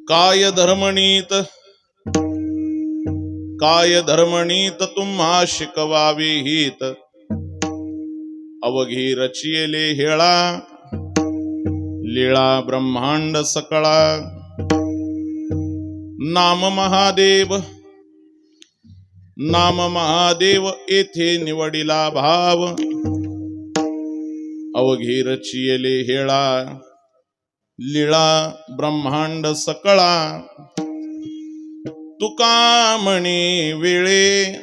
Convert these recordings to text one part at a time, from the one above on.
काय धर्मणीत तुम्हा शिकवावी हित अवघी रचियले हेळा लीळा ब्रह्मांड सकळा नाम महादेव येथे निवडिला भाव अवघी रचियले हेळा लीळा ब्रह्मांड सकळा तुका म्हणे वेळे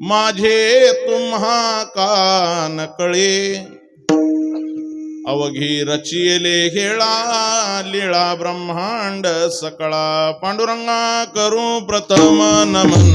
माझे तुम्हा कान कळे अवघी रचियले हेळा लीळा ब्रह्मांड सकळा पांडुरंगा करू प्रथम नमन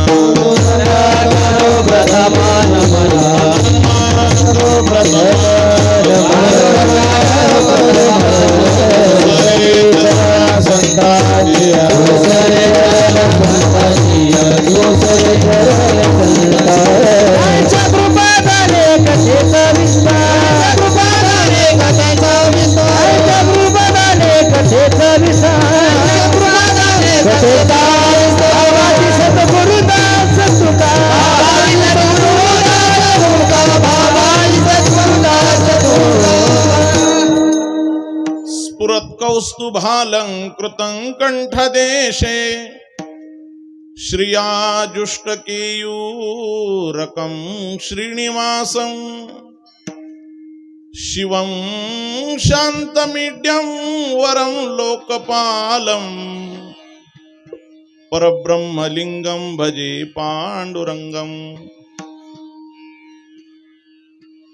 कौस्तुभालंकृतं कंठदेशे श्रियाजुष्टकेयूरकं श्रीनिवासं शिवं शान्तमीड्यं वरं लोकपालं परब्रह्मलिंगं भजे पांडुरंगम्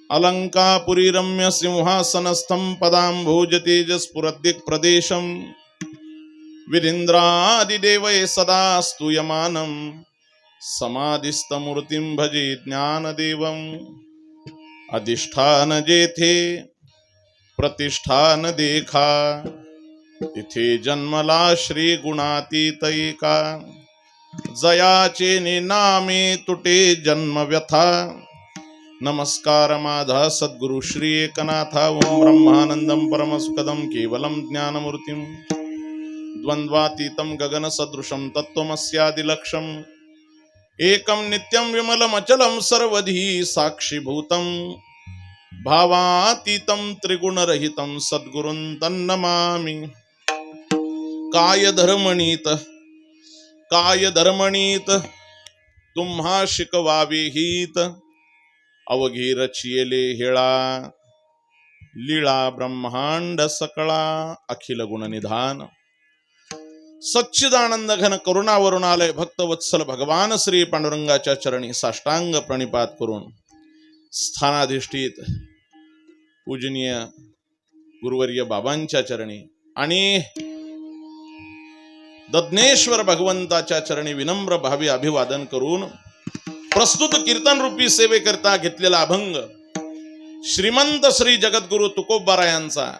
अलंकापुरी रम्य सिंहासनस्थं पदाम्भोजतेजस्फुरद्दिक् प्रदेशं विरीन्द्रादिदेवैः सदा स्तूयमानं समाधिस्थमूर्तिं भजे ज्ञानदेवम् अधिष्ठान जेथे प्रतिष्ठान देखा तिथे जन्मला श्री गुणातीत एका जयाचे नामे तुटे जन्म व्यथा नमस्कार माझा सद्गुरु श्री एकनाथा ओम ब्रह्मानंदं परमसुखदं केवलं ज्ञानमूर्तिं द्वंद्वातीतं गगन सदृशं तत्त्वमस्यादिलक्ष्यम् एकं नित्यं विमलमचलं सर्वधी साक्षीभूतं भावातीतं त्रिगुणरहितं सद्गुरुं तन्नमामि काय धर्मणीत तुम्हा शिकवावी हित अवघी रचियले हेळा लीळा ब्रह्मांड सकळा अखिल गुणनिधान सच्चिदानंद घन करुणावरुणालय भक्तवत्सल भगवान श्री पांडुरंगाच्या चरणी साष्टांग प्रणिपात करून स्थानाधिष्ठित पूजनीय गुरुवर्य बाबांच्या चरणी आणि दद्नेश्वर भगवंताच्या चरणी विनम्र भावी अभिवादन करून प्रस्तुत कीर्तन रूपी सेवेकरता घेतलेला अभंग श्रीमंत श्री जगद्गुरु तुकोबारायांचा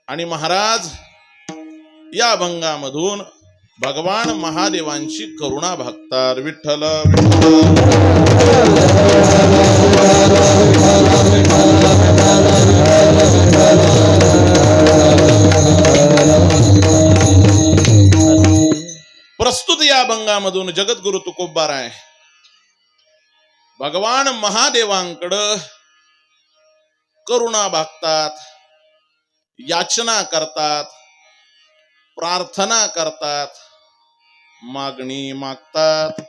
आणि महाराज या अभंगामधून भगवान महादेवांची करुणा भागतात. विठ्ठल प्रस्तुत या अभंगामधून जगद्गुरु तुकोबाराय भगवान महादेवांकडं करुणा भागतात, याचना करतात, प्रार्थना करतात, मागणी मागतात.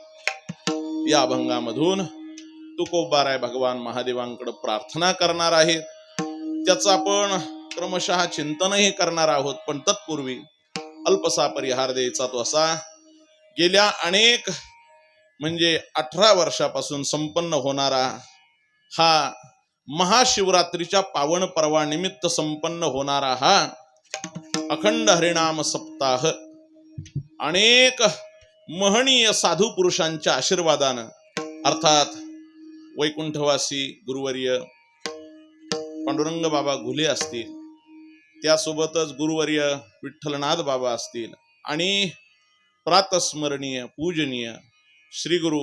या अभंगामधून तुकोबाराय भगवान महादेवांकडे प्रार्थना करणार आहेत. त्याचं आपण क्रमशः चिंतनही करणार आहोत. पण तत्पूर्वी अल्पसा परिहार द्यायचा तो असा, गेल्या अनेक म्हणजे 18 वर्षापासून संपन्न होणारा हा महाशिवरात्रीच्या पावन पर्वा निमित्त संपन्न होणारा हा अखंड हरिनाम सप्ताह अनेक महनीय साधू पुरुषांच्या आशीर्वादानं अर्थात वैकुंठवासी गुरुवर्य पांडुरंग बाबा घुले असतील, त्यासोबतच गुरुवर्य विठ्ठलनाथ बाबा असतील आणि प्रातस्मरणीय पूजनीय श्री गुरु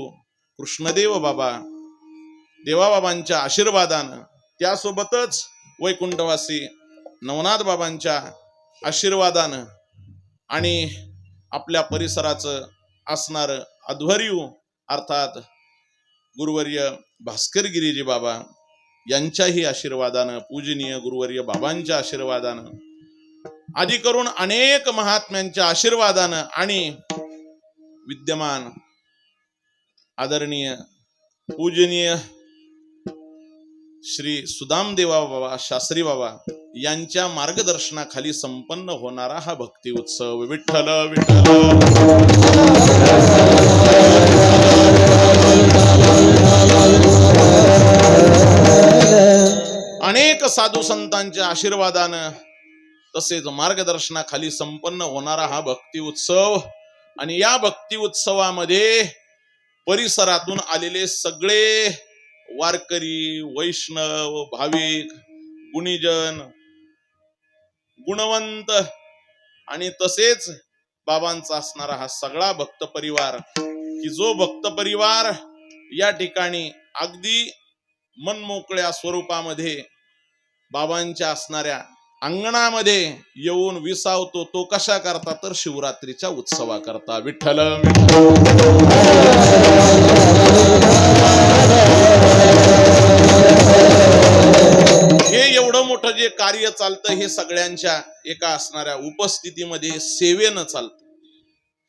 कृष्णदेव बाबा देवाबाबांच्या आशीर्वादानं, त्यासोबतच वैकुंठवासी नवनाथ बाबांच्या आशीर्वादानं आणि आपल्या परिसराचं असणार अध्वर्यू अर्थात गुरुवर्य भास्कर गिरीजी बाबा यांच्याही आशीर्वादानं, पूजनीय गुरुवर्य बाबांच्या आशीर्वादानं, आदी करून अनेक महात्म्यांच्या आशीर्वादानं आणि विद्यमान आदरणीय पूजनीय श्री सुदामदेवा बाबा शास्त्री बाबा यांच्या मार्गदर्शनाखाली संपन्न होणारा हा भक्ती उत्सव विठ्ठल विठ्ठल अनेक साधू संतांच्या आशीर्वादानं तसेच मार्गदर्शनाखाली संपन्न होणारा हा भक्ती उत्सव आणि या भक्ती उत्सवामध्ये परिसरातून आलेले सगळे वारकरी, वैष्णव, भाविक, गुणीजन, गुणवंत आणि तसेच बाबांचा असणारा हा सगळा भक्त परिवार, की जो भक्त परिवार या ठिकाणी अगदी मनमोकळ्या स्वरूपामध्ये बाबांच्या असणाऱ्या अंगणामध्ये येऊन विसावतो, तो कशा करता तर शिवरात्रीच्या उत्सवा करता विठ्ठल हे एवढं मोठं जे कार्य चालतं हे सगळ्यांच्या एका असणाऱ्या उपस्थितीमध्ये सेवेनं चालतं.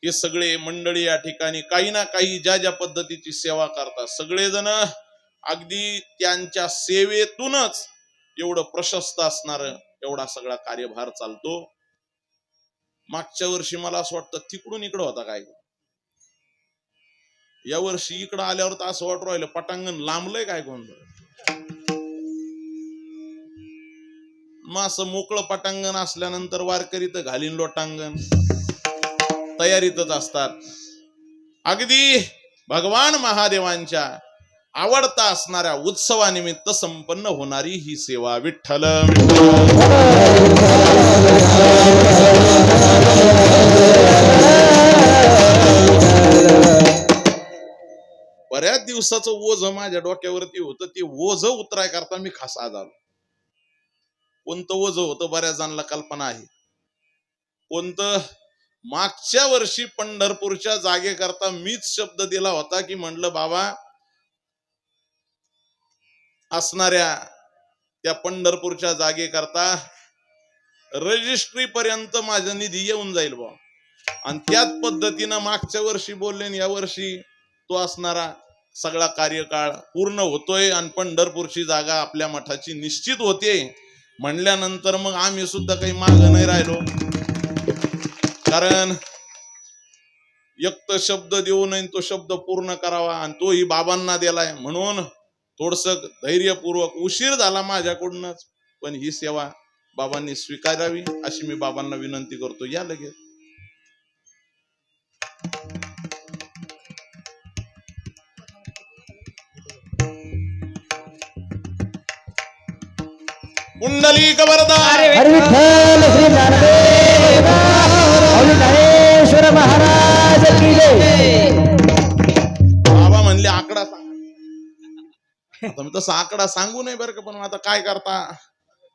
हे सगळे मंडळी या ठिकाणी काही ना काही ज्या ज्या पद्धतीची सेवा करतात, सगळेजण अगदी त्यांच्या सेवेतूनच एवढं प्रशस्त असणार एवढा सगळा कार्यभार चालतो. मागच्या वर्षी मला असं वाटतं तिकडून इकडं होता काय, या वर्षी इकडं आल्यावर तर असं वाटू राहिलं पटांगण लांबलंय काय कोण. मग असं मोकळं पटांगण असल्यानंतर वारकरी तर घालीन लोटांगण तयारीतच असतात. अगदी भगवान महादेवांच्या आवडता असणाऱ्या उत्सवानिमित्त संपन्न होणारी ही सेवा विठ्ठल. बऱ्याच दिवसाचं ओझ माझ्या डोक्यावरती होतं, ते ओझ उतराय करता मी खास आज आलो. कोणतं ओझ होतं बऱ्याच जणांना कल्पना आहे. कोणतं? मागच्या वर्षी पंढरपूरच्या जागेकरता मीच शब्द दिला होता की म्हणलं बाबा असणाऱ्या त्या पंढरपूरच्या जागेकरता रजिस्ट्री पर्यंत माझा निधी येऊन जाईल बा. आणि त्याच पद्धतीनं मागच्या वर्षी बोलले, या वर्षी तो असणारा सगळा कार्यकाळ पूर्ण होतोय आणि पंढरपूरची जागा आपल्या मठाची निश्चित होते म्हणल्यानंतर मग आम्ही सुद्धा काही माग नाही राहिलो. कारण एक तर शब्द देऊ नये, तो शब्द पूर्ण करावा आणि तोही बाबांना दिलाय म्हणून थोडस धैर्यपूर्वक उशीर झाला माझ्याकडूनच, पण ही सेवा बाबांनी स्वीकारावी अशी मी बाबांना विनंती करतो. या लगेच पुंडलिक वरदा हरी विठ्ठल श्री ज्ञानदेव ज्ञानेश्वर महाराज की जय. बाबा म्हणले आकडा सांगा. आता मी तसा आकडा सांगू नये बरं का, पण आता काय करता,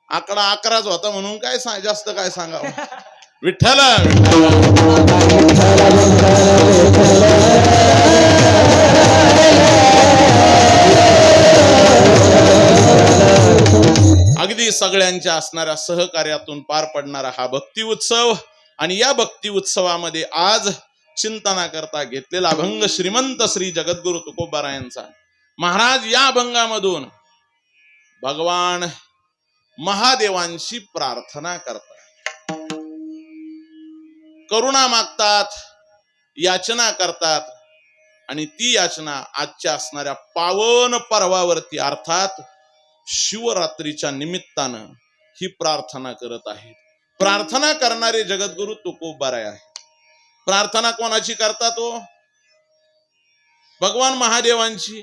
आकडा 11च होता म्हणून काय जास्त काय सांगावं. विठ्ठल अगदी सगळ्यांच्या असणाऱ्या सहकार्यातून पार पडणारा हा भक्ती उत्सव आणि या भक्ती उत्सवामध्ये आज चिंतना करता घेतलेला अभंग श्रीमंत श्री जगद्गुरु तुकोबारायांचा. महाराज या अभंगामधून भगवान महादेवांची प्रार्थना करतात, करुणा मागतात, याचना करतात आणि ती याचना आजच्या असणाऱ्या पावन पर्वावरती अर्थात शिवरात्रीच्या निमित्तानं ही प्रार्थना करत आहेत. प्रार्थना करणारे जगद्गुरु तुकोबाराय आहे. प्रार्थना कोणाची करतात तो? भगवान महादेवांची.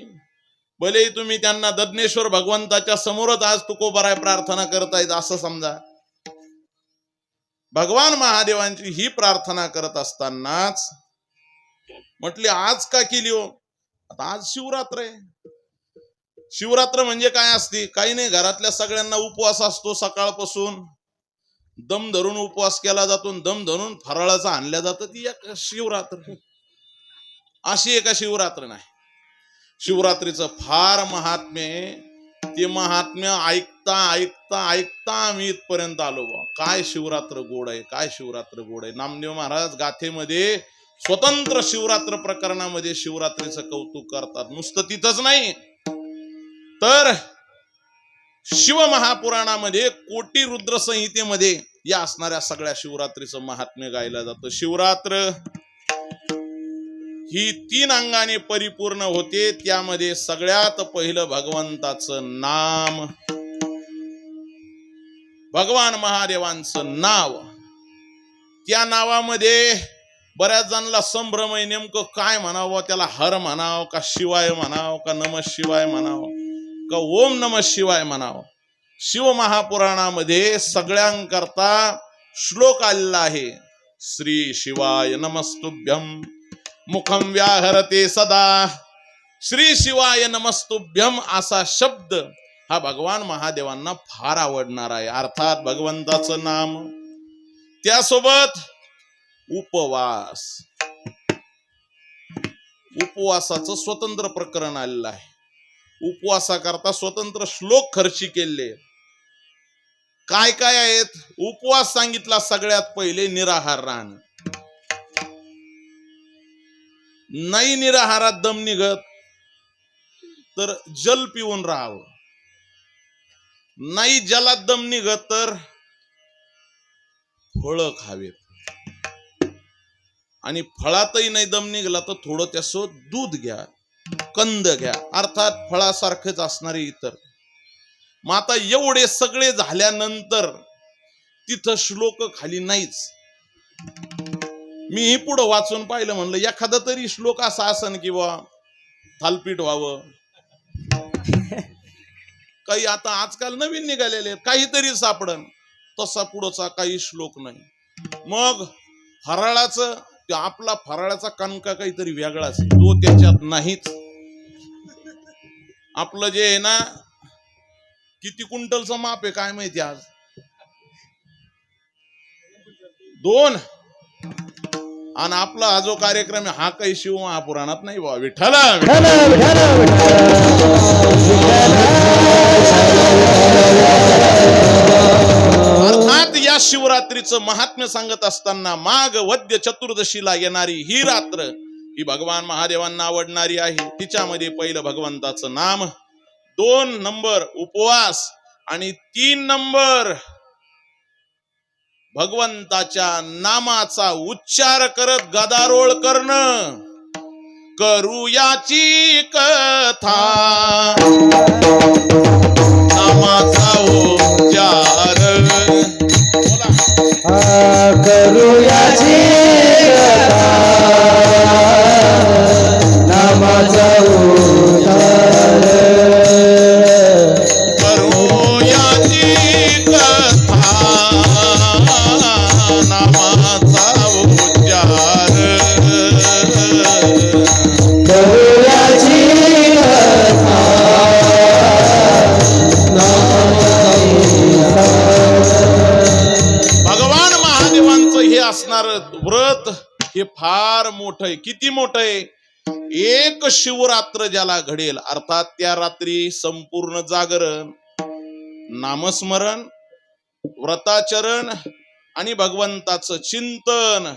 भले तुम्ही त्यांना दज्ञेश्वर भगवंताच्या समोरच आज तुकोबाराय प्रार्थना करतायत असं समजा. भगवान महादेवांची ही प्रार्थना करत असतानाच म्हटले आज का केली हो? आता आज शिवरात्र आहे. शिवरात्र म्हणजे काय असते? काही नाही, घरातल्या सगळ्यांना उपवास असतो सकाळपासून. दम धरून उपवास केला जातो, दम धरून फराळाचं आणल्या जातं, ती एक शिवरात्र. अशी एका शिवरात्र नाही. शिवरात्रीचं फार महात्म्य आहे. ते महात्म्य ऐकता ऐकता ऐकता आम्ही इथपर्यंत आलो बा. काय शिवरात्र गोड आहे, काय शिवरात्र गोड आहे. नामदेव महाराज गाथेमध्ये स्वतंत्र शिवरात्र प्रकरणामध्ये शिवरात्रीचं कौतुक करतात. नुसतं तिथंच नाही तर शिवमहापुराणामध्ये कोटी रुद्र संहितेमध्ये या असणाऱ्या सगळ्या शिवरात्रीचं महात्म्य गायलं जातं. शिवरात्र ही 3 अंगाने परिपूर्ण होते. त्यामध्ये सगळ्यात पहिलं भगवंताचं नाम, भगवान महादेवांचं नाव. त्या नावामध्ये बऱ्याच जणांना संभ्रम आहे, नेमकं काय म्हणावं, त्याला हर म्हणावं का शिवाय म्हणावं का नम शिवाय म्हणावं का ओम नम शिवाय म्हणावं. शिव महापुराणामध्ये सगळ्यांकरता श्लोक आलेला आहे. श्री शिवाय नमस्तुभ्यं मुखम व्याहरते सदा. श्री शिवाय नमस्तुभ्यम असा शब्द हा भगवान महादेवांना फार आवडणार आहे. अर्थात भगवंताचं नाम, त्यासोबत उपवास. उपवासाचं स्वतंत्र प्रकरण आलेलं आहे. उपवासाकरता स्वतंत्र श्लोक खर्ची केले. काय काय आहेत? उपवास सांगितला सगळ्यात पहिले निराहार राहणं. नाही निराहारात दम निघत तर जल पिऊन राहावं. नाही जलात दम निघत तर फळं खावेत. आणि फळातही नाही दम निघला तर थोडं त्यासोबत दूध घ्या, कंद घ्या. अर्थात फळासारखेच असणारे इतर. मग आता एवढे सगळे झाल्यानंतर तिथं श्लोक खाली नाहीच. मी पुढं वाचून पाहिलं, म्हणलं एखादा तरी श्लोक असा असन की बा थालपीठ व्हावं. काही आता आजकाल नवीन निघालेले काहीतरी सापडन, तसा पुढचा काही श्लोक नाही. मग फराळाचं, आपला फराळाचा कणका काहीतरी वेगळाच, तो त्याच्यात नाहीच. आपलं जे आहे ना, किती क्विंटलचं माप आहे काय माहिती आज, 2. आणि आपला हा जो कार्यक्रम आहे हा काही शिव महापुराणात नाही बा. विठ्ठल अर्थात या शिवरात्रीचं महात्म्य सांगत असताना माघ वद्य चतुर्दशीला येणारी ही रात्र ही भगवान महादेवांना आवडणारी आहे. तिच्यामध्ये पहिलं भगवंताचं नाम, 2 नंबर उपवास आणि 3 नंबर भगवंताच्या नामाचा उच्चार करत गदारोळ करणं. करूयाची कथा नामाचा उच्चार. करूयाची कथा नामाचा उच्चार. करूयाची कथा नामाचा उच्चार. करूयाची कथा भगवान महादेवांचं हे असणार व्रत हे फार मोठं आहे. किती मोठं आहे? एक शिवरात्र ज्याला घडेल, अर्थात त्या रात्री संपूर्ण जागरण, नामस्मरण, व्रताचरण आणि भगवंताचं चिंतन,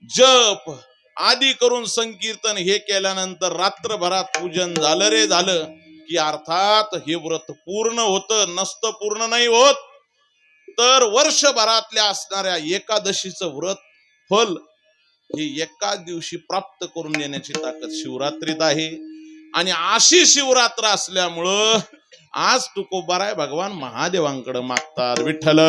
जप आदी करून संकीर्तन हे केल्यानंतर रात्रभरात पूजन झालं रे झालं की अर्थात हे व्रत पूर्ण होतं. नसतं पूर्ण नाही होत तर वर्षभरातल्या असणाऱ्या एकादशीचं व्रत फल हे एकाच दिवशी प्राप्त करून देण्याची ताकद शिवरात्रीत आहे. आणि अशी शिवरात्र असल्यामुळं आज तुकोबाराय भगवान महादेवांकडे मागतात. विठ्ठल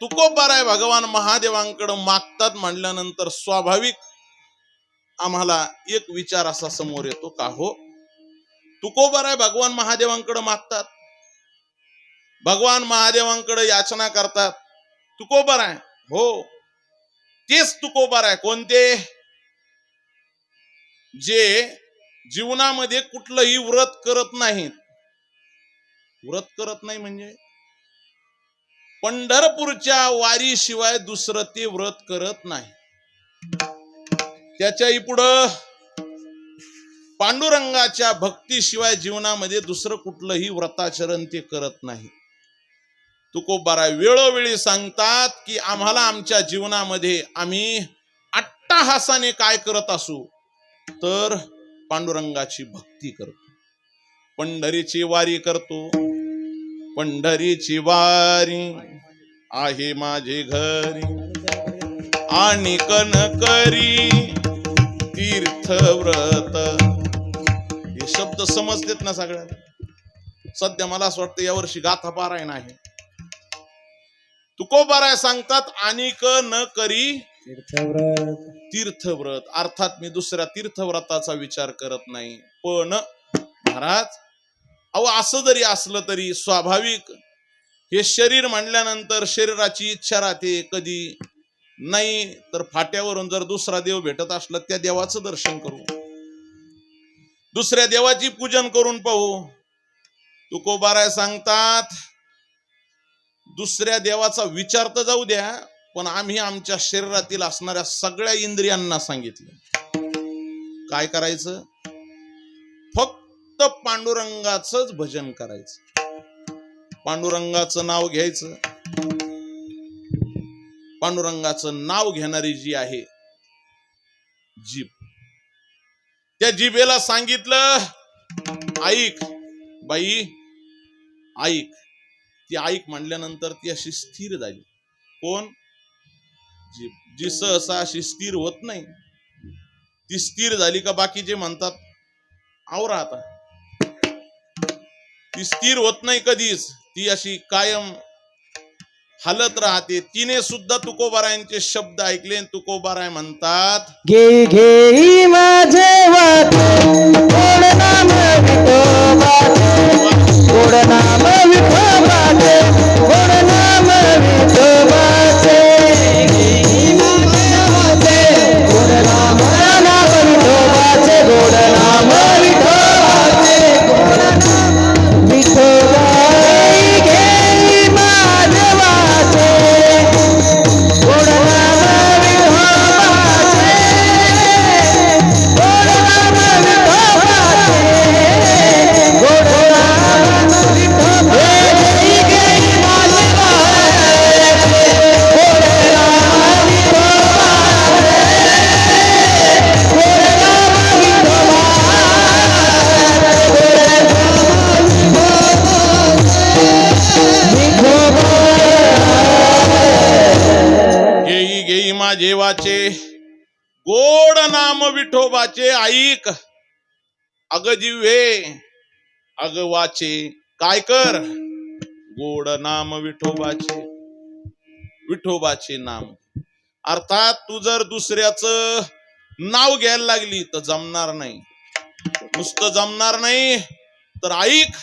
तुकोबाराय भगवान महादेवांकडे मागतात म्हणल्यानंतर स्वाभाविक आम्हाला एक विचार असा समोर येतो का हो, तुकोबाराय भगवान महादेवांकडे मागतात, भगवान महादेवांकडे याचना करतात, तुकोबाराय हो, तेच तुकोबार आहे. कोणते? जे जीवनामध्ये कुठलंही व्रत करत नाहीत. व्रत करत नाही म्हणजे पंढरपूरच्या वारीशिवाय दुसरं ते व्रत करत नाही. त्याच्याही पुढं पांडुरंगाच्या भक्तीशिवाय जीवनामध्ये दुसरं कुठलंही व्रताचरण ते करत नाही. तुकोबाराय वेळोवेळी सांगतात की आम्हाला आमच्या जीवनामध्ये आम्ही अट्टाहासाने काय करत असू तर पांडुरंगाची भक्ती करतो. पंढरीची वारी करतो. पंढरीची वारी आहे माझे घरी आणि करी तीर्थव्रत. हे शब्द समजतेत ना सगळ्यांना? सध्या मला असं वाटतं यावर्षी गाथा पारायण आहे. तुकोबाराय सांगतात आणि करी तीर्थव्रत. अर्थात मी दुसऱ्या तीर्थव्रताचा विचार करत नाही. पण महाराज अहो असं जरी असलं तरी स्वाभाविक हे शरीर म्हणल्यानंतर शरीराची इच्छा राहते. कधी नाही तर फाट्यावरून जर दुसरा देव भेटत असला त्या देवाचं दर्शन करू, दुसऱ्या देवाची पूजन करून पाहू. तुकोबाराय सांगतात दुसऱ्या देवाचा विचार तर जाऊ द्या, पण आम्ही आमच्या शरीरातील असणाऱ्या सगळ्या इंद्रियांना सांगितलं काय करायचं? फक्त पांडुरंगाचंच भजन करायचं. पांडुरंगाचं नाव घ्यायचं. पांडुरंगाचं नाव घेणारी जी आहे जीभ, त्या जिभेला सांगितलं ऐक बाई ऐक. ती ऐक म्हणल्यानंतर ती अशी स्थिर झाली. कोण? जीभ. जी सहसा अशी स्थिर होत नाही. ती स्थिर झाली का बाकीचे म्हणतात आवरा आता. ती स्थिर होत नाही कधीच. ती अशी कायम हलत राहते. तिने सुद्धा तुकोबारायांचे शब्द ऐकले. तुकोबाराय म्हणतात घे घे माझे वाट गोड नाम विठोबाचे, गोड नाम विठोबाचे, गोड नाम विठोबाचे. घे माझे वाटे गोड नाम विठोबाचे, गोड नाम विठोबाचे, गोड नाम विठोबाई. घे माझे वाटे गोड नाम विठोबाचे, गोड नाम विठोबाचे, गोड नाम विठोबाचे. घे माझे वाटे गोड नाम घेई घेई माझे वाचे गोड नाम विठोबाचे ऐक. अग जिव्हे अग वाचे काय कर? गोड नाम विठोबाचे. विठोबाचे नाम. अर्थात तू जर दुसऱ्याचं नाव घ्यायला लागली तर जमणार नाही. नुसतं जमणार नाही तर ऐक,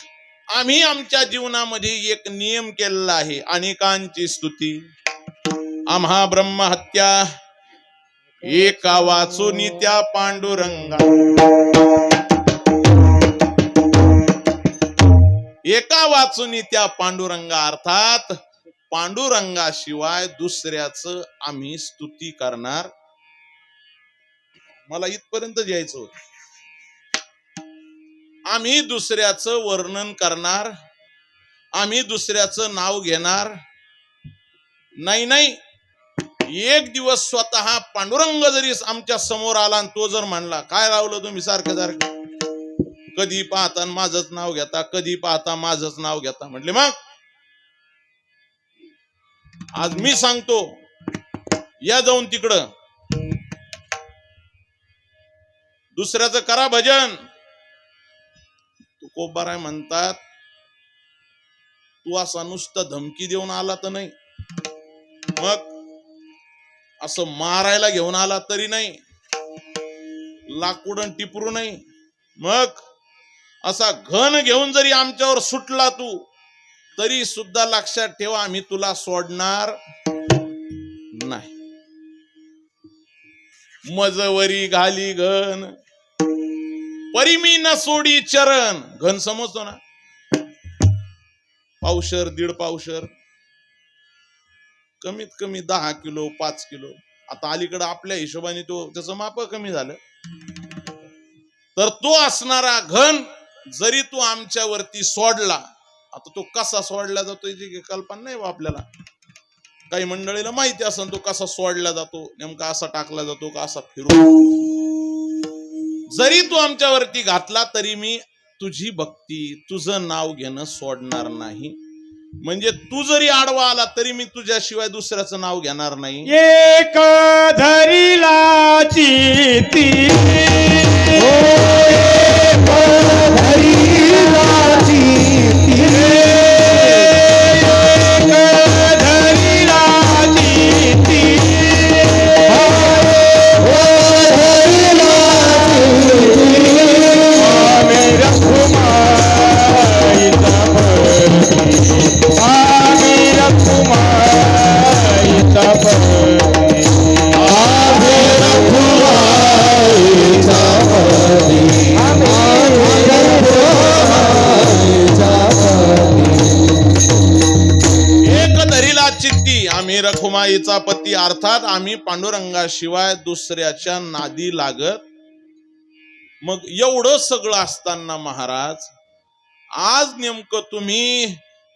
आम्ही आमच्या जीवनामध्ये एक नियम केलेला आहे. अनेकांची स्तुती आम्हा ब्रह्महत्या एका वाचून त्या पांडुरंगा, एका वाचून त्या पांडुरंगा. अर्थात पांडुरंगाशिवाय दुसऱ्याचं आम्ही स्तुती करणार. मला इथपर्यंत जायचं होतं. आम्ही दुसऱ्याचं वर्णन करणार, आम्ही दुसऱ्याचं नाव घेणार नाही. नाही, एक दिवस स्वतः पांडुरंग जरी आमच्या समोर आला आणि तो जर म्हणला काय रावलं तुम्ही सारखं सारखं, कधी पाहता माझंच नाव घेता, कधी पाहता माझंच नाव घेता. म्हटले मग आज मी सांगतो या जाऊन तिकडं दुसऱ्याचं करा भजन. तुकोबाराय म्हणतात तू असा नुसतं धमकी देऊन आला तर नाही, मग असं मारायला घेऊन आला तरी नाही, लाकडं टिपरू नाही, मग असा घन घेऊन जरी आमच्यावर सुटला तू तरी सुद्धा लक्षात ठेवा आम्ही तुला सोडणार नाही. मजवरी घाली घन परिमी न सोडी चरण. घन समजतो ना, पावशर 1.5 पावशर, कमीत कमी 10 किलो 5 किलो. आता अलीकडे आपल्या हिशोबाने तो त्याचं माप कमी झालं. तर तो असणारा घन जरी तू आमच्यावरती सोडला, आता तो कसा सोडला जातो याची कल्पना नाही बा आपल्याला. काही मंडळीला माहिती असेल तो कसा सोडला जातो, नेमका असा टाकला जातो का असा फिरून. जरी तू आमच्यावरती घातला तरी मी तुझी भक्ती तुझं नाव घेणं सोडणार नाही. म्हणजे तू जरी आडवा आला तरी मी तुझ्याशिवाय दुसऱ्याचं नाव घेणार नाही. एक धरिला चिती एक धरिला चिती एक धरिला चिती धरिला चिती आम्ही रखुमाईचा पती आम्ही रखुमाईचा पती एक धरिला चित्ती आम्ही रखुमाईचा पती. अर्थात आम्ही पांडुरंगाशिवाय दुसऱ्याच्या नादी लागत. मग एवढं सगळं असताना महाराज आज नेमकं तुम्ही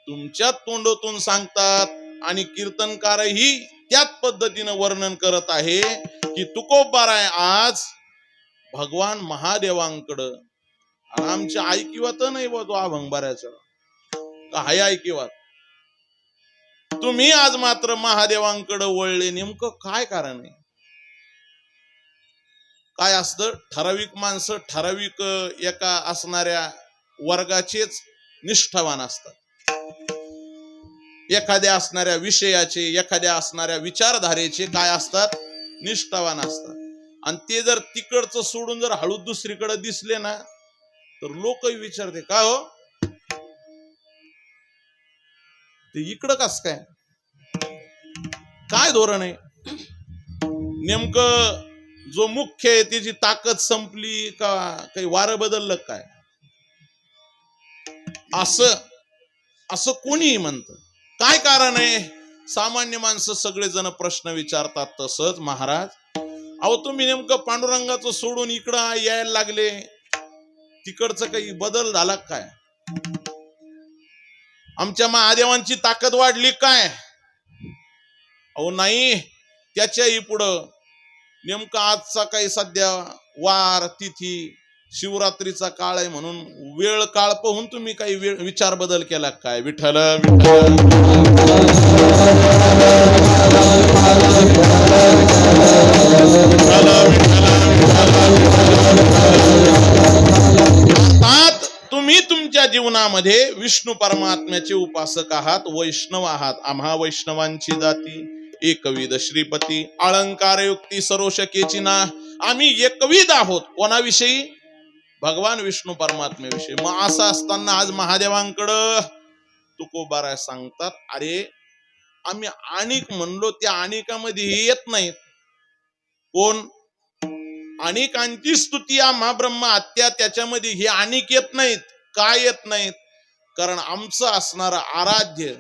तुमच्या तोंडातून सांगतात आणि कीर्तनकारही त्याच पद्धतीनं वर्णन करत आहे की तुकोबाराय आज भगवान महादेवांकडं. आणि आमच्या ऐकिवात नाही बा तो अभंगाऱ्याचा का हाय ऐकिवात. तुम्ही आज मात्र महादेवांकडे वळले, नेमकं काय कारण आहे? काय असतं, ठराविक माणसं ठराविक एका असणाऱ्या वर्गाचेच निष्ठावान असतात, एखाद्या असणाऱ्या विषयाचे एखाद्या असणाऱ्या विचारधारेचे काय असतात, निष्ठावान असतात. आणि ते जर तिकडचं सोडून जर हळू दुसरीकडे दिसले ना तर लोकही विचारते का हो ते इकडं कस काय, काय धोरण आहे नेमकं. जो मुख्य आहे त्याची ताकद संपली का काही वारं बदललं काय, असं कोणीही म्हणतं. काय कारण आहे? सामान्य माणसं सगळेजण प्रश्न विचारतात. तसंच महाराज अहो तुम्ही नेमकं पांडुरंगाचं सोडून इकडं यायला लागले, तिकडचं काही बदल झाला काय? आमच्या महादेवांची ताकद वाढली काय? अहो नाही, त्याच्याही पुढं नेमकं आजचा काही सध्या वार तिथी शिवरात्रीचा काळ आहे म्हणून वेळ काळ पाहून तुम्ही काही विचार बदल केला काय? विठ्ठल विठ्ठल अर्थात तुम्ही तुमच्या जीवनामध्ये विष्णू परमात्म्याचे उपासक आहात, वैष्णव आहात. आम्हा वैष्णवांची जाती एकविध श्रीपती अलंकार युक्ती सरोशकेची ना. आम्ही एकविध आहोत कोणाविषयी? भगवान विष्णू परमात्म्याविषयी. मग असं असताना आज महादेवांकडं तुकोबाराय सांगतात अरे आम्ही आणिक म्हणलो, त्या आणिकामध्ये येत नाहीत. कोण? आणिकांची स्तुती आम्हा ब्रह्म हत्या, त्याच्यामध्ये हे आणिक येत नाहीत. काय येत नाहीत? कारण आमचं असणारं आराध्य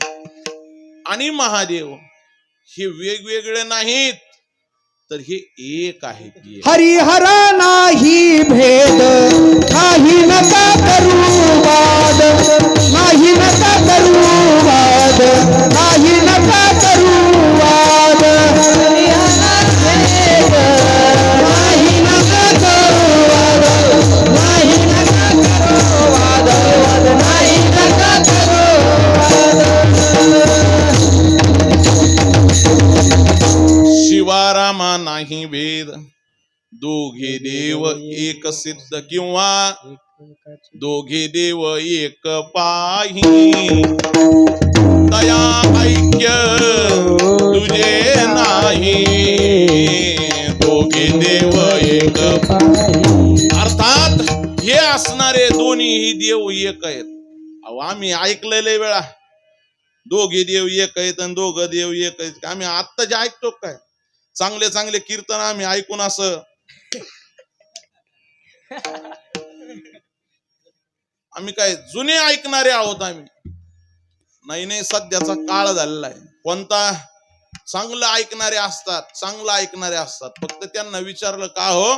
आणि महादेव हे वेगवेगळे नाहीत, तर हे एक आहे. हरिहर नाही भेद नाही नका करू वाद नाही नका करू वाद नाही नका करू वाद नाही नका करू वाद नाही नका करू वाद नाही नका करू शिवारामा नाही भेद, दोघे देव एक सिद्ध किंवा दोघे देव एक पाही. दया ऐक्य तुझे नाही, दोघे देव एक पाही. अर्थात हे असणारे दोन्ही देव एक आहेत. अहो आम्ही ऐकलेले वेळा दोघे देव एक आहेत आणि दोघं देव एक आहेत. आम्ही आत्ता जे ऐकतो काय चांगले चांगले कीर्तन आम्ही ऐकून असं आम्ही काय जुने ऐकणारे आहोत आम्ही. नाही नाही, सध्याचा काळ झालेला आहे. कोणता? चांगलं ऐकणारे असतात, चांगलं ऐकणारे असतात. फक्त त्यांना विचारलं का हो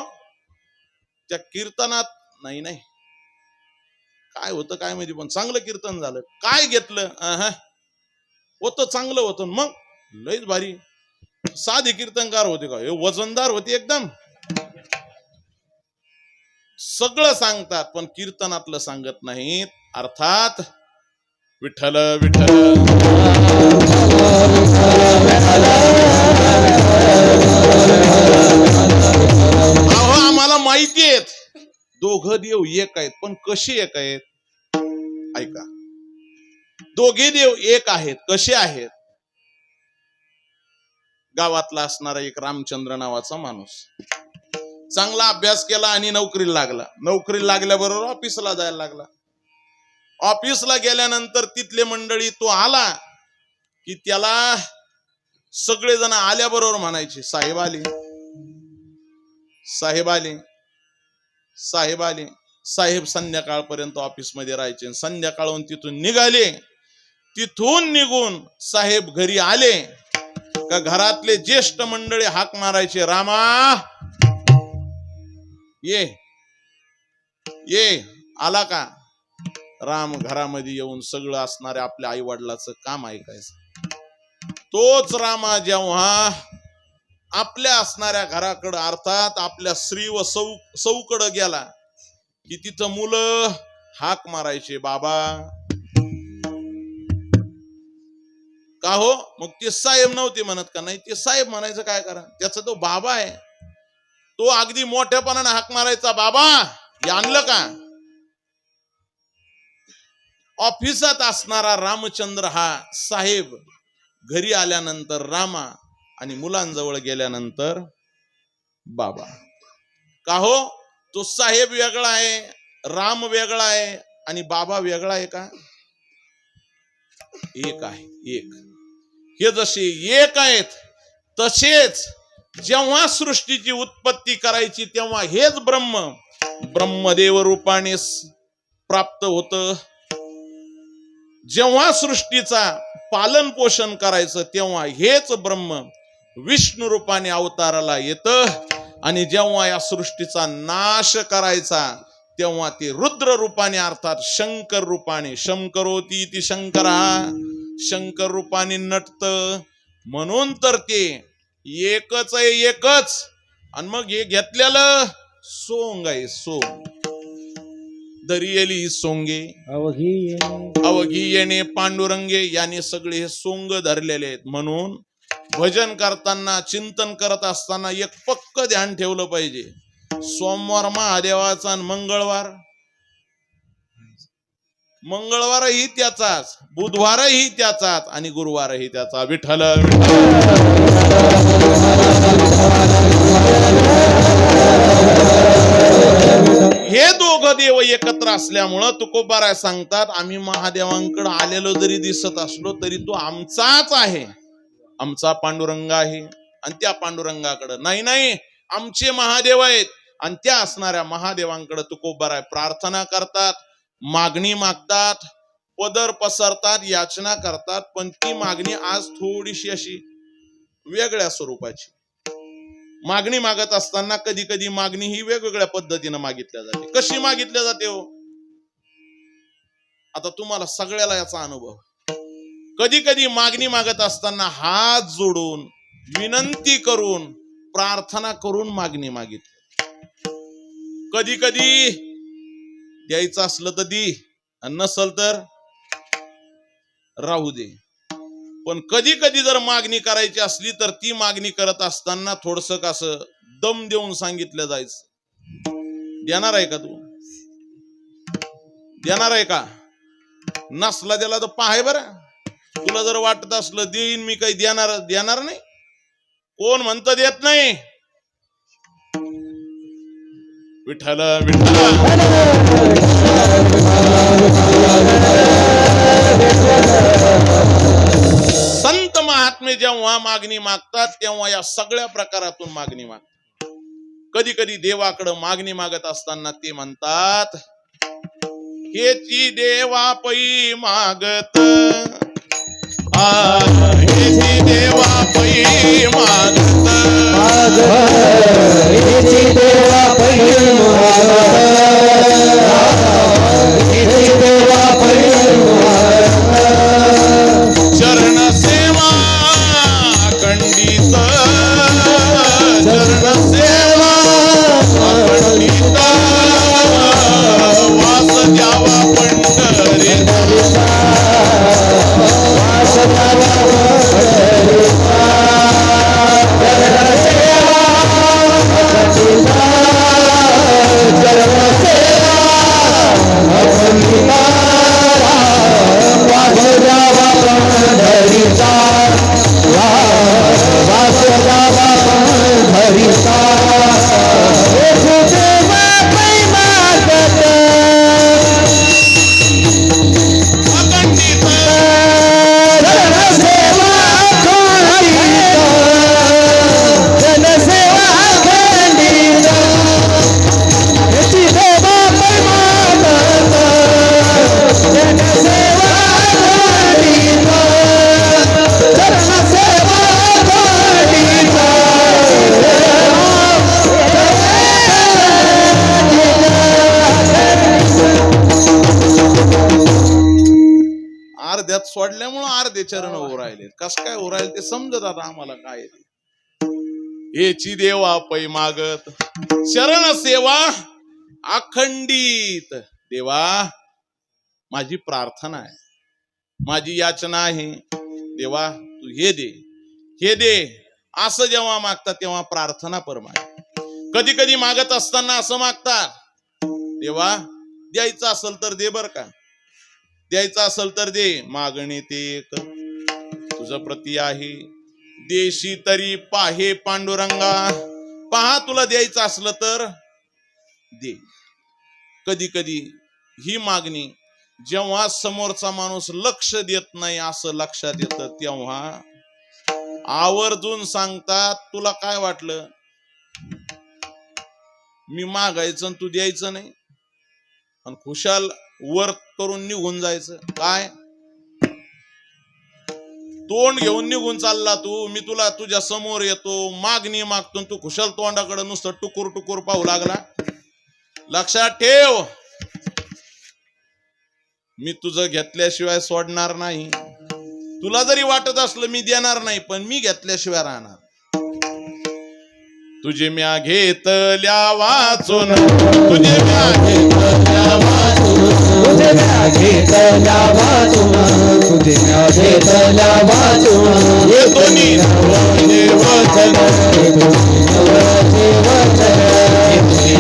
त्या कीर्तनात, नाही नाही काय होतं काय माहिती, पण चांगलं कीर्तन झालं. काय घेतलं? होतं चांगलं होतं. मग लयच भारी. साधे कीर्तनकार होते का? हे वजनदार होते एकदम. सगळं सांगतात पण कीर्तनातलं सांगत नाहीत. अर्थात विठ्ठल विठ्ठल अहो आम्हाला माहिती आहेत दोघं देव एक आहेत, पण कसे एक आहेत? ऐका, दोघे देव एक आहेत. कसे आहेत? गावातला असणारा एक रामचंद्र नावाचा माणूस चांगला अभ्यास केला आणि नोकरीला लागला. नोकरीला लागल्याबरोबर ऑफिसला जायला लागला. ऑफिसला गेल्यानंतर तिथले मंडळी तो आला की त्याला सगळेजण आल्याबरोबर म्हणायचे साहेब आले, साहेब आले, साहेब आले. साहेब संध्याकाळपर्यंत ऑफिसमध्ये राहायचे. संध्याकाळून तिथून निघाले. तिथून निघून साहेब घरी आले का घरातले ज्येष्ठ मंडळी हाक मारायचे, रामा ये ये, आला का? राम घरामध्ये येऊन सगळं असणाऱ्या आपल्या आई वडिलाचं काम ऐकायचं. तोच रामा जेव्हा आपल्या असणाऱ्या घराकडं अर्थात आपल्या स्त्री व सौकडं गेला की तिथं मुलं हाक मारायचे, बाबा. का हो? मग ते साहेब नव्हते म्हणत का? नाही, ते साहेब म्हणायचं काय करा, त्याचा तो बाबा आहे. तो अगदी मोठ्यापणाने हाक मारायचा, बाबा हे आणलं का? ऑफिसात असणारा रामचंद्र हा साहेब घरी आल्यानंतर रामा आणि मुलांजवळ गेल्यानंतर बाबा. का हो? तो साहेब वेगळा आहे, राम वेगळा आहे आणि बाबा वेगळा आहे का? एक आहे, एक. हे जसे एक आहेत तसेच जेव्हा सृष्टीची उत्पत्ती करायची तेव्हा हेच ब्रह्मदेव रूपाने प्राप्त होतं. जेव्हा सृष्टीचा पालन पोषण करायचं तेव्हा हेच ब्रह्म विष्णू रूपाने अवताराला येतं. आणि जेव्हा या सृष्टीचा नाश करायचा तेव्हा ते रुद्र रूपाने अर्थात शंकर रूपाने, शंकरोती ती शंकरा, शंकर रूपाने नटत. म्हणून तर ते एकच आहे, एकच. आणि मग हे घेतलेलं सोंग आहे, सोंग. दरियली सोंगे अवघी येणे पांडुरंगे, याने सगळे हे सोंग धरलेले आहेत. म्हणून भजन करताना, चिंतन करत असताना एक पक्क ध्यान ठेवलं पाहिजे. सोमवार महादेवाचा आणि मंगळवारही त्याचाच, बुधवारही त्याचाच आणि गुरुवारही त्याचा. विठ्ठल हे दोघं देव एकत्र असल्यामुळं तुकोबाराय सांगतात, आम्ही महादेवांकडे आलेलो जरी दिसत असलो तरी तो आमचाच आहे, आमचा पांडुरंग आहे. आणि त्या पांडुरंगाकडे नाही आमचे महादेव आहेत. आणि त्या असणाऱ्या महादेवांकडे तुकोबाराय प्रार्थना करतात, मागणी मागतात, पदर पसरतात, याचना करतात. पण ती मागणी आज थोडीशी अशी वेगळ्या स्वरूपाची. मागणी मागत असताना कधी कधी मागणी ही वेगवेगळ्या पद्धतीने मागितल्या जाते. कशी मागितल्या जाते हो? आता तुम्हाला सगळ्याला याचा अनुभव. कधी कधी मागणी मागत असताना हात जोडून, विनंती करून, प्रार्थना करून मागणी मागितली. कधी कधी द्यायचं असलं तर दे, नसल तर राहू दे. पण कधी कधी जर मागणी करायची असली तर ती मागणी करत असताना थोडस कसं दम देऊन सांगितलं जायचं. देणार आहे का तू? देणार आहे का? नसला त्याला तर पाहाय बरं. तुला जर वाटत असलं देईन मी, काही देणार नाही. कोण म्हणतं देत नाही? विठ्ठल विठ्ठल. संत महाराज महात्मे जेव्हा मागणी मागतात तेव्हा या सगळ्या प्रकारातून मागणी मागतात. कधी कधी देवाकडे मागणी मागत असताना ते म्हणतात, हेची देवा पै मागत, हेची देवा पै मागत, हेची देवा पै चरण सेवा खंडित, चरण सेवा खंडित, वास द्यावा पंढरीत, वास द्यावा अर्ध्यात सोडल्यामुळं अर्धे चरण उरायले. कस काय उरायले ते समजत आता आम्हाला काय ते. हेची देवा पै मागत, शरण सेवा अखंडित. देवा माझी प्रार्थना आहे, माझी याचना आहे, देवा तू हे दे, हे दे, असं जेव्हा मागतात तेव्हा प्रार्थना परमाय. कधी कधी मागत असताना असं मागतात, देवा द्यायचं असेल तर दे बर का, द्यायचं असेल तर दे, मागणी ते एक तुझं प्रती आहे, देशी तरी पाहे पांडुरंगा, पहा तुला द्यायचं असलं तर दे. कधी कधी ही मागणी जेव्हा समोरचा माणूस लक्ष देत नाही असं लक्षात येतं तेव्हा आवर्जून सांगतात, तुला काय वाटलं मी मागायचं आणि तू द्यायचं नाही, आणि खुशाल वर करून निघून जायचं. काय तोंड घेऊन निघून चालला तू, मी तुला तुझ्या समोर येतो मागणी मागतो, तू खुशाल तोंडाकडे नुसतं टुकुर टुकुर पाहू लागला. लक्षात ठेव, मी तुझं घेतल्याशिवाय सोडणार नाही. तुला जरी वाटत असलं मी देणार नाही, पण मी घेतल्याशिवाय राहणार. तुझे म्या घेतल्या वाचून, तुझे म्या घेतल्या वाचून, तुझे म्या घेतल्या वाचून, तुझे म्या घेतल्या वाचून, हे दोन्ही नवले वचन, अवघे वचन,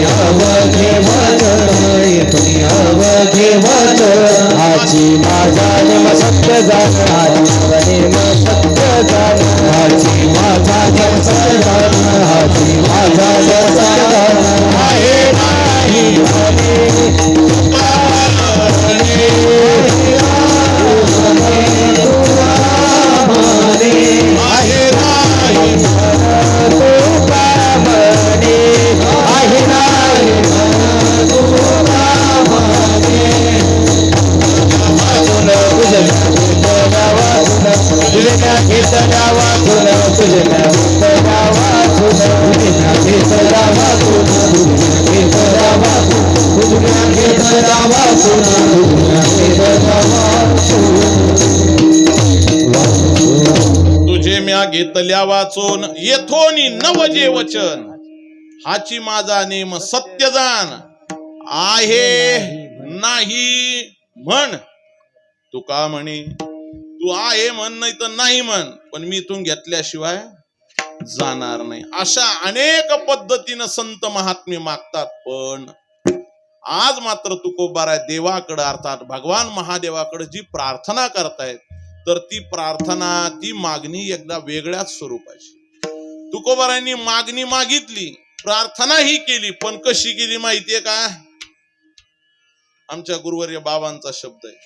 अवघे वचन, अवघे वचन, आजी माझा नेम सत्य जाण, आजी नेम सत्य जाण, आजी माझा नेम सत्य जाण, आजी माझा नेम सत्य जाण, आहे नाही तुझे म्या घेतल्या वाचून, येथोनी नवजे वचन, हाची माझा नेम सत्य जाण, आहे नाही म्हण. तुका म्हणे तू आहे म्हण नाही तर नाही म्हण, पण मी इथून घेतल्याशिवाय जाणार नाही. अशा अनेक पद्धतीनं संत महात्मे मागतात. पण आज मात्र तुकोबाराय देवाकडे अर्थात भगवान महादेवाकडे जी प्रार्थना करतायत, तर ती प्रार्थना, ती मागणी एकदा वेगळ्याच स्वरूपाची. तुकोबारायांनी मागणी मागितली, प्रार्थना ही केली, पण कशी केली माहितीये का? आमच्या गुरुवर्य बाबांचा शब्द आहे.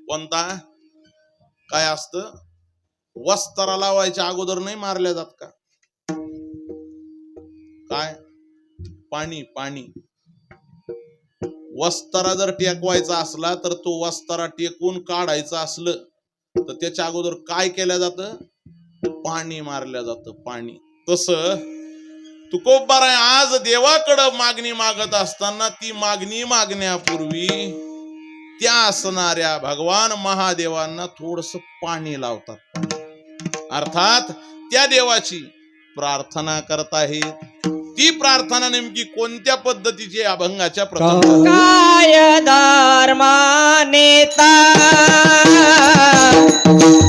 कोणता? काय असतं? वस्तारा लावायच्या अगोदर नाही मारल्या जात का? काय? पाणी पाणी. वस्तारा जर टेकवायचा असला तर तो वस्तारा टेकून काढायचा असलं तर त्याच्या अगोदर काय केलं जातं? पाणी मारलं जातं, पाणी. तसं तुकोबाराय आज देवाकडं मागणी मागत असताना ती मागणी मागण्यापूर्वी त्या असणाऱ्या भगवान महादेवांना थोडस पाणी लावतात. अर्थात त्या देवाची प्रार्थना करत आहेत. ती प्रार्थना नेमकी कोणत्या पद्धतीची? अभंगाच्या प्रथम काय धर्मानेता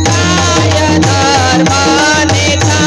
काय धर्मानेता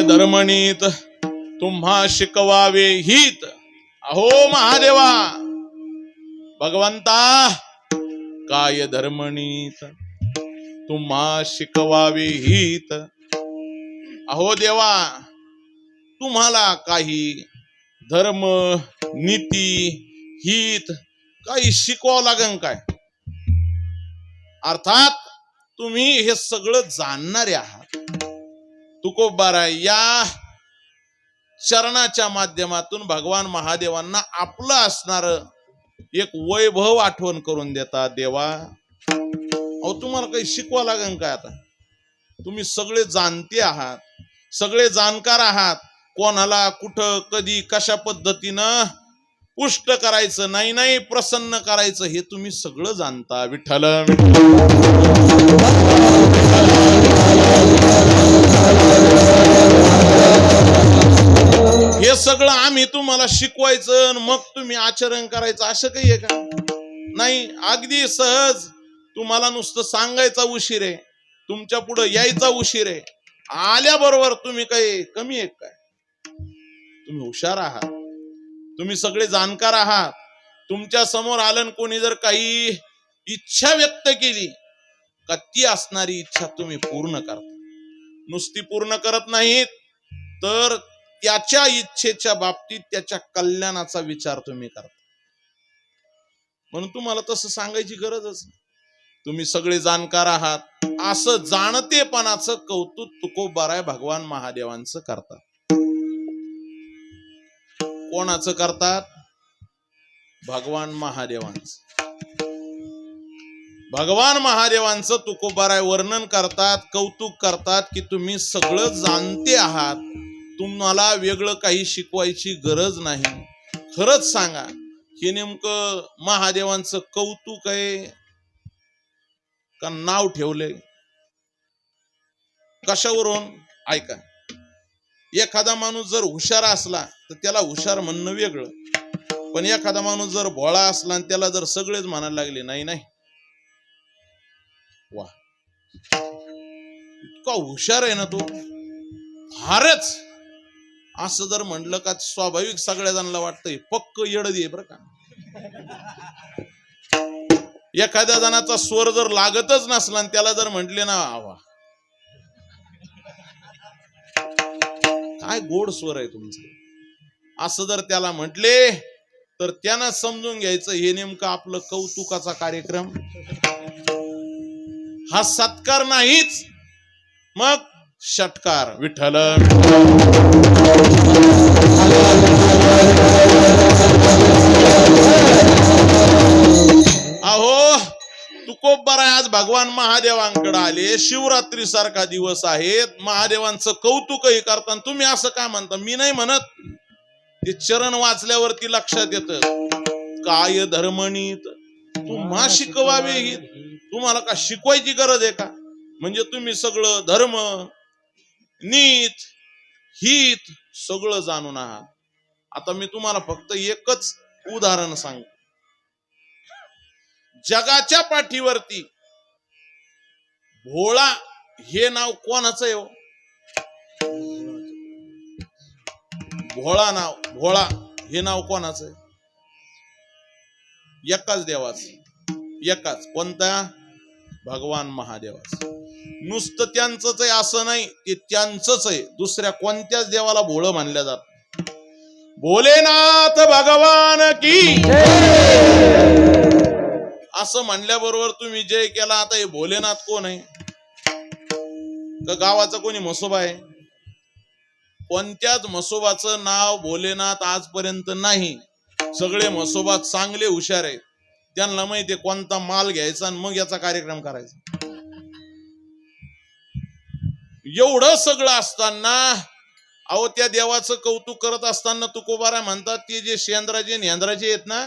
धर्मणीत तुम्हा शिकवावे हित. अहो महादेवा भगवंता, काय धर्मणीत तुम्हा शिकवावे हित. अहो देवा, तुम्हाला काही धर्म नीती हित काही शिकवावं लागेल काय? अर्थात तुम्ही हे सगळं जाणणारे आहात. तुकोबाराय या चरणाच्या माध्यमातून भगवान महादेवांना आपलं असणार एक वैभव आठवण करून देतात. देवा, अहो तुम्हाला काही शिकवा लागेल काय? आता तुम्ही सगळे जाणते आहात, सगळे जाणकार आहात. कोणाला कुठं कधी कशा पद्धतीनं पुष्ट करायचं, नाही नाही प्रसन्न करायचं, हे तुम्ही सगळं जाणता. विठ्ठल हे सगळं आम्ही तुम्हाला शिकवायचं मग तुम्ही आचरण करायचं असं काही आहे का? नाही, अगदी सहज तुम्हाला नुसतं सांगायचा उशीर आहे, तुमच्या पुढे यायचा उशीर आहे. आल्याबरोबर तुम्ही काही कमी आहे काय? तुम्ही हुशार आहात, तुम्ही सगळे जाणकार आहात. तुमच्या समोर आलं कोणी जर काही इच्छा व्यक्त केली का ती असणारी इच्छा तुम्ही पूर्ण करता. नुसती पूर्ण करत नाहीत तर त्याच्या इच्छेच्या बाबतीत त्याच्या कल्याणाचा विचार तुम्ही करता. म्हणून तुम्हाला तसं सांगायची गरजच नाही. तुम्ही सगळे जाणकार आहात. असं जाणतेपणाचं कौतुक तुकोबाराय भगवान महादेवांचं करतात. कोणाचं करतात? भगवान महादेवांचं. भगवान महादेवांचं तुकोबाराय वर्णन करतात, कौतुक करतात की तुम्ही सगळं जाणते आहात, तुम्हाला वेगळं काही शिकवायची गरज नाही. खरंच सांगा, हे नेमकं महादेवांचं कौतुक आहे का नाव ठेवलंय? कशावरून? ऐका, एखादा माणूस जर हुशार असला तर त्याला हुशार म्हणणं वेगळं, पण एखादा माणूस जर भोळा असला आणि त्याला जर सगळेच म्हणायला लागले नाही नाही वा इतका हुशार आहे ना तो, फारच, असं जर म्हणलं का स्वाभाविक सगळ्या जणांना वाटतंय पक्क येडदी आहे बरं का. एखाद्या जणाचा स्वर जर लागतच नसला आणि त्याला जर म्हटले ना वा काय गोड स्वर आहे तुमचा, असं जर त्याला म्हटले तर त्यानं समजून घ्यायचं हे नेमकं आपलं कौतुकाचा कार्यक्रम, हा सत्कार नाहीच, मग षटकार. विठ्ठल अहो तुकोबर आज भगवान महादेवांकडे आले, शिवरात्री सारखा दिवस आहे, महादेवांचं कौतुकही करताना तुम्ही असं काय म्हणता? मी नाही म्हणत, ते चरण वाचल्यावरती लक्षात येतं. काय धर्मनीत तुम्हा शिकवावे हित. तुम्हाला का शिकवायची गरज आहे का? म्हणजे तुम्ही सगळं धर्म नीत हित सगळं जाणून आहात. आता मी तुम्हाला फक्त एकच उदाहरण सांगतो. जगाच्या पाठीवरती भोळा हे नाव कोणाचं आहे हो? भोळा हे नाव कोणाचं आहे? एकाच देवाचं, एकाच. कोणत्या? भगवान महादेवाचं. नुसतं त्यांचंच आहे असं नाही, ते त्यांचंच आहे. दुसऱ्या कोणत्याच देवाला भोळं मानल्या जात. भोलेनाथ भगवान की असं म्हणल्याबरोबर तुम्ही जय केला. आता हे भोलेनाथ कोण आहे? का गावाचा कोणी म्हसोबा आहे? कोणत्याच म्हसोबाचं नाव भोलेनाथ आजपर्यंत नाही. सगळे म्हसोबा चांगले हुशार आहेत, त्यांना माहितीये कोणता माल घ्यायचा आणि मग याचा कार्यक्रम करायचा. एवढं सगळं असताना अहो त्या देवाचं कौतुक करत असताना तुकोबारा म्हणतात ते जे शेंद्राचे नेंद्राचे आहेत ना,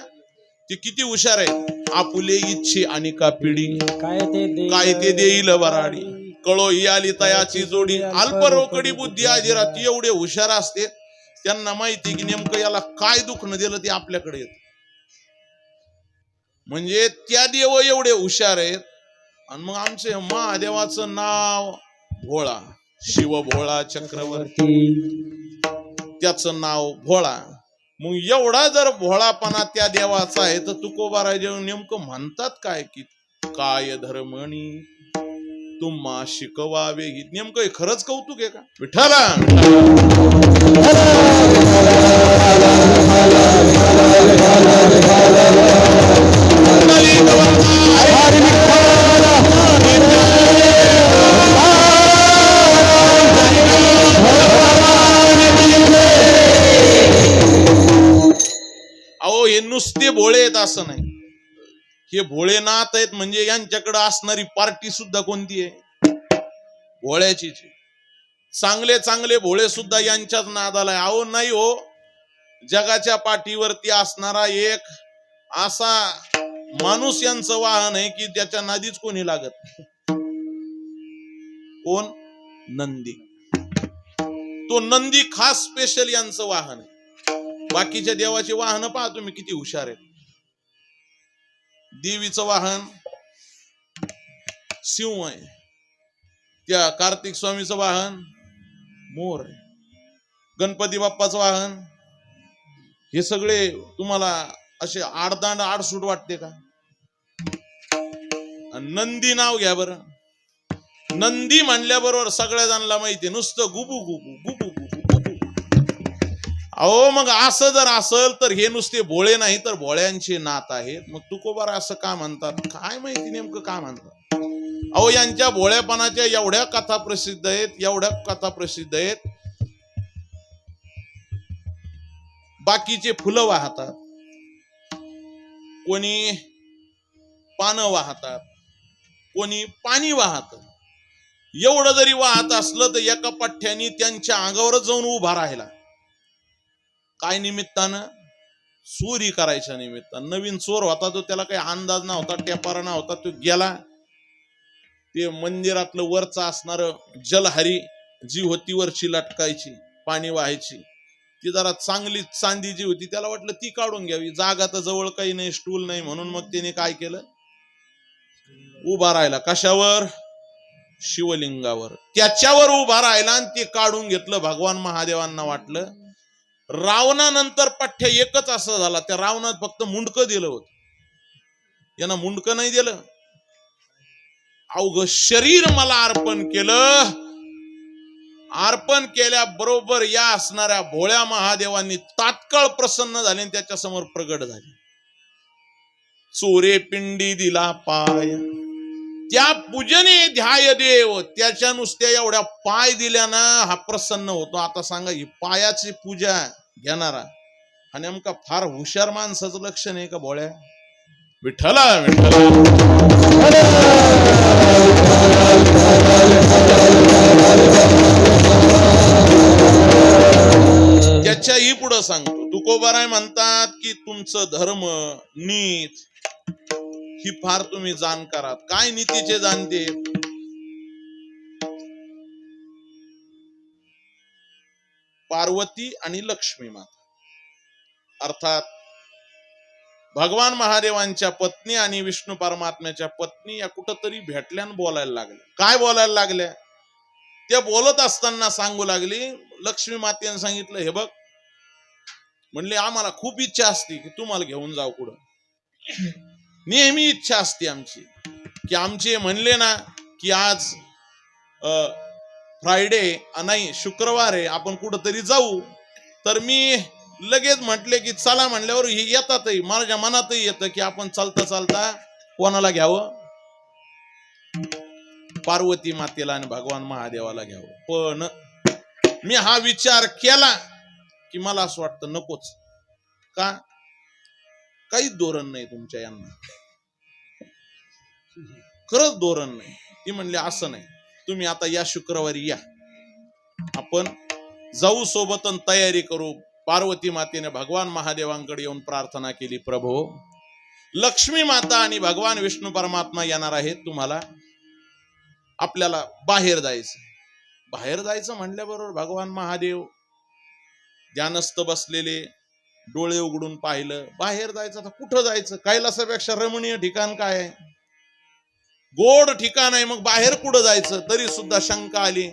ते किती हुशार आहेत. आपुले इच्छे आणि का पिढी काय ते देईल बराडी, कळो ही आली तयाची जोडी, अल्परोकडी बुद्धी आजिरा. ती एवढे हुशार असते, त्यांना माहिती की नेमकं याला काय दुखणं दिलं ते आपल्याकडे येत. म्हणजे त्या देव एवढे हुशार आहेत. आणि मग आमचे महादेवाचं नाव भोळा, शिव भोळा चक्रवर्ती, त्याचं नाव भोळा. मग एवढा जर भोळापणा त्या देवाचा आहे तर तुकोबाराय नेमकं म्हणतात काय की काय धर्मणी तुम्हा शिकवावे ही. नेमकं हे खरंच कौतुक आहे का? विठ्ठला अहो हे नुसते भोळे आहेत असं नाही, हे भोळेनाथ आहेत. म्हणजे यांच्याकडे असणारी पार्टी सुद्धा कोणती आहे? भोळ्याची. चांगले चांगले भोळे सुद्धा यांच्याच नादाला आहे. अहो नाही हो, जगाच्या पाठीवरती असणारा एक असा माणूस यांचं वाहन आहे की त्याच्या नादीच कोणी लागत. कोण? नंदी. तो नंदी खास स्पेशल यांचं वाहन आहे. बाकीच्या देवाचे वाहन पहा तुम्ही किती हुशार आहेत. देवीचं वाहन सिंह आहे, त्या कार्तिक स्वामीचं वाहन मोर आहे, गणपती बाप्पाचं वाहन. हे सगळे तुम्हाला असे आडदांड आडसूट वाटते का? नंदी नाव घ्या बरं. नंदी म्हणल्याबरोबर सगळ्या जणांना माहिती नुसतं गुबू गुबू गुबू गुबू. अहो मग असं जर असेल तर हे नुसते भोळे नाही तर भोळ्यांचे नात आहेत. मग तुकोबारा असं का म्हणतात काय माहिती, नेमकं का म्हणतात? अहो यांच्या भोळ्यापणाच्या एवढ्या कथा प्रसिद्ध आहेत, एवढ्या कथा प्रसिद्ध आहेत. बाकीचे फुलं वाहतात, कोणी पानं वाहतात, कोणी पाणी वाहत. एवढं जरी वाहत असलं तर एका पठ्ठ्याने त्यांच्या अंगावरच जाऊन उभा राहिला. काय निमित्तानं? चोरी करायच्या निमित्तानं. नवीन चोर होता तो, त्याला काही अंदाज नव्हता, टेपारा नव्हता, तो गेला. ते मंदिरातलं वरचं असणार जलहरी जी होती वरची लटकायची पाणी व्हायची, ती जरा चांगली चांदी जी होती त्याला वाटलं ती काढून घ्यावी. जागा तर जवळ काही नाही, स्टूल नाही, म्हणून मग त्याने काय केलं? उभा राहिला. कशावर? शिवलिंगावर. त्याच्यावर उभा राहिला आणि ते काढून घेतलं. भगवान महादेवांना वाटलं. रावणानंतर पठ्ठ्या एकच असं झाला, त्या रावणात फक्त मुंडकं दिलं होतं, यांना मुंडकं नाही दिलं. अवघ शरीर मला अर्पण केलं अर्पण केल्याबरोबर या असणाऱ्या भोळ्या महादेवांनी तात्काळ प्रसन्न झाले आणि त्याच्या समोर प्रगट झाले. चोरे पिंडी दिला पाय, त्या पूजने ध्याय देव. त्याच्या नुसत्या एवढ्या पाय दिल्याना हा प्रसन्न होतो. आता सांगा, ही पायाची पूजा घेणारा आणि नेमका फार हुशार माणसाचं लक्षण आहे का भोळ्या? विठ्ठला विठ्ठला त्याच्याही पुढं सांगतो. तुकोबाराय म्हणतात की तुमचं धर्म नीत ही फार तुम्ही जाणकार आहात. काय नीतीचे जाणते? पार्वती आणि लक्ष्मी माता अर्थात भगवान महादेवांच्या पत्नी आणि विष्णू परमात्म्याच्या पत्नी या कुठंतरी भेटल्या आणि बोलायला लागल्या. काय बोलायला लागल्या? त्या बोलत असताना सांगू लागली, लक्ष्मी मातेने सांगितलं, हे बघ म्हणले, आम्हाला खूप इच्छा असते की तुम्हाला घेऊन जाऊ कुठं. नेहमी इच्छा असते आमची की आमचे म्हणले ना की आज फ्रायडे नाही शुक्रवार आहे, आपण कुठंतरी जाऊ, तर मी लगेच म्हटले की चला म्हणल्यावर हे येतातही. माझ्या मनातही येतं की आपण चालता चालता कोणाला घ्यावं? पार्वती मातेला आणि भगवान महादेवाला घ्यावं. पण मी हा विचार केला की मला असं वाटतं नकोच. का? काहीच धोरण नाही तुमच्या यांना, खरंच धोरण नाही. ती म्हणली असं नाही, तुम्ही आता या शुक्रवारी या, आपण जाऊ सोबत आणि तयारी करू. पार्वती मातेने भगवान महादेवांकडे येऊन प्रार्थना केली, प्रभू लक्ष्मी माता आणि भगवान विष्णू परमात्मा येणार आहेत, तुम्हाला आपल्याला बाहेर जायचं. बाहेर जायचं म्हणल्याबरोबर भगवान महादेव ध्यानस्थ बसलेले, डोळे उघडून पाहिलं. बाहेर जायचं, आता कुठं जायचं? कैलासापेक्षा रमणीय ठिकाण काय आहे? गोड ठिकाण आहे, मग बाहेर कुठं जायचं? तरी सुद्धा शंका आली.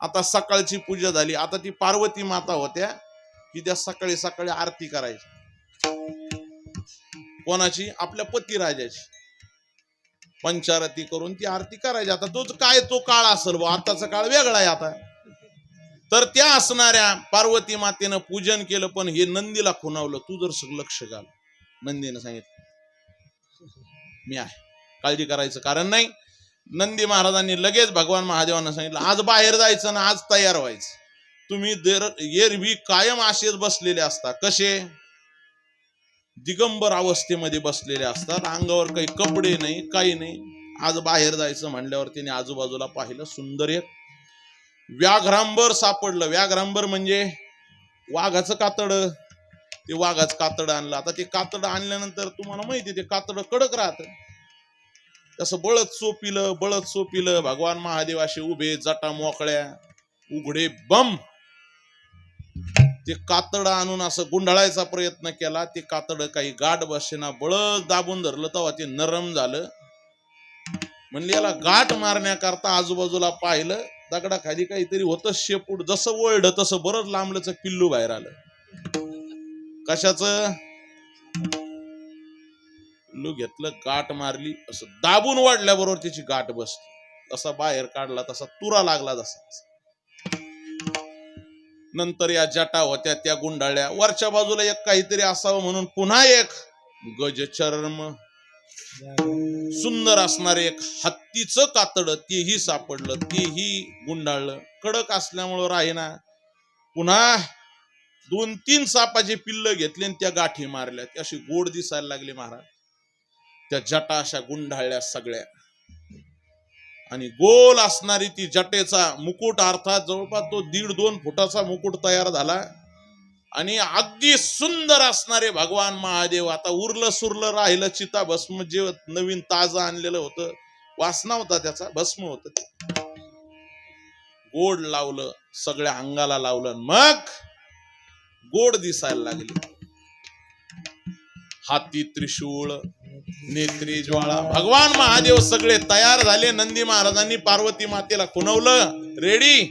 आता सकाळची पूजा झाली, आता ती पार्वती माता होत्या की त्या सकाळी सकाळी आरती करायची. कोणाची? आपल्या पतिराजाची. पंचारती करून ती आरती करायची. आता तोच काय तो काळ असेल बा, आताचा काळ वेगळा आहे आता. तर त्या असणाऱ्या पार्वती मातेनं पूजन केलं, पण हे नंदीला खुणावलं. तू जर लक्ष घाल. नंदीनं सांगितलं मी आहे, काळजी करायचं कारण नाही. नंदी महाराजांनी लगेच भगवान महादेवांना सांगितलं, आज बाहेर जायचं ना, आज तयार व्हायचं. तुम्ही एरवी कायम असेच बसलेले असता. कसे? दिगंबर अवस्थेमध्ये बसलेले असतात, अंगावर काही कपडे नाही, काही नाही. आज बाहेर जायचं म्हणल्यावर तिने आजूबाजूला पाहिलं, सुंदर एक व्याघ्रांबर सापडलं. व्याघ्रांबर म्हणजे वाघाचं कातड. ते वाघाचं कातड आणलं. आता ते कातड आणल्यानंतर तुम्हाला माहिती, ते कातड कडक राहत. तसं बळत सोपिलं. भगवान महादेव असे उभे, जटा मोकळ्या, उघडे बम. ते कातड आणून असं गुंडाळायचा प्रयत्न केला. ते कातड काही गाठ बसेना, बळच दाबून धरलं, तेव्हा ते नरम झालं. म्हणले याला गाठ मारण्याकरता आजूबाजूला पाहिलं, दगडाखाली काहीतरी होतं शेपूट. जसं वळलं तसं बरंच लांबलंच पिल्लू बाहेर आलं. कशाचं? पिल्लू घेतलं, गाठ मारली, असं दाबून वाढल्याबरोबर त्याची गाठ बसली. तसा बाहेर काढला, तसा तुरा लागला जसा. नंतर या जटा होत्या त्या गुंडाळल्या. वरच्या बाजूला एक काहीतरी असावं म्हणून पुन्हा एक गजचर्म सुंदर असणारे एक हत्तीचं कातड तेही सापडलं. तेही गुंडाळलं. कडक असल्यामुळं राहीना. पुन्हा 2-3 सापाचे पिल्ल घेतले आणि त्या गाठी मारल्या. ती अशी गोड दिसायला लागली महाराज. त्या जटा अशा गुंडाळल्या सगळ्या. आणि गोल असणारी ती जटेचा मुकुट, अर्थात जवळपास तो 1.5-2 फुटाचा मुकुट तयार झाला. आणि अगदी सुंदर असणारे भगवान महादेव. आता उरलं सुरलं राहिलं चिता भस्म, जे नवीन ताजं आणलेलं होतं, वासना होता त्याचा, भस्म होत, गोड लावलं, सगळ्या अंगाला लावलं, मग गोड दिसायला लागली. हाती त्रिशूळ, नेत्री ज्वाळा. भगवान महादेव सगळे तयार झाले. नंदी महाराजांनी पार्वती मातेला खुणवलं, रेडी,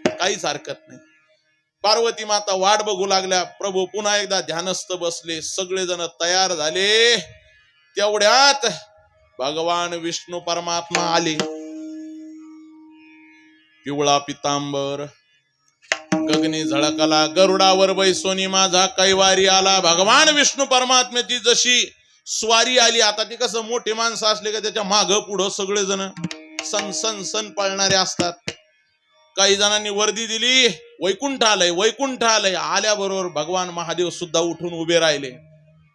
काहीच हरकत नाही. पार्वती माता वाट बघू लागल्या. प्रभू पुन्हा एकदा ध्यानस्थ बसले. सगळेजण तयार झाले. तेवढ्यात भगवान विष्णू परमात्मा आले. पिवळा पितांबर गगनी झळकला गरुडावर बैसोनी माझा कैवारी आला. भगवान विष्णू परमात्म्याची जशी स्वारी आली. आता ती कसं मोठे माणसं असले का त्याच्या मागं पुढं सगळेजण सन सन सन पळणारे असतात. काही जणांनी वर्दी दिली, वैकुंठ आलंय वैकुंठ आलंय. आल्याबरोबर भगवान महादेव सुद्धा उठून उभे राहिले.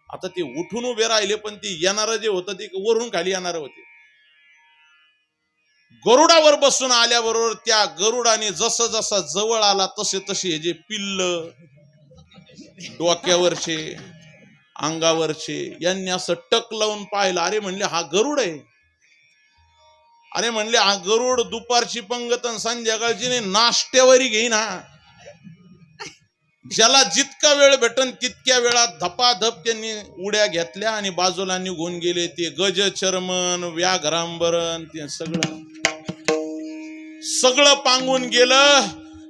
आता ते उठून उभे राहिले पण ती येणारं जे होतं ते वरून खाली येणार होते. गरुडावर बसून आल्याबरोबर त्या गरुडाने जसं जसं जवळ आला तसे तसे हे जे पिल्ल डोक्यावरचे अंगावरचे यांनी असं टक लावून पाहिलं. अरे म्हणले हा गरुड आहे. अरे म्हणले हा गरुड दुपारची पंगत आणि संध्याकाळची नाही नाश्त्यावरी घेईन. हा ज्याला जितका वेळ भेटन तितक्या वेळात धपाधप त्यांनी उड्या घेतल्या आणि बाजूला निघून गेले. ते गज चर्मन व्याघ्रांबरण ते सगळं पांगून गेलं.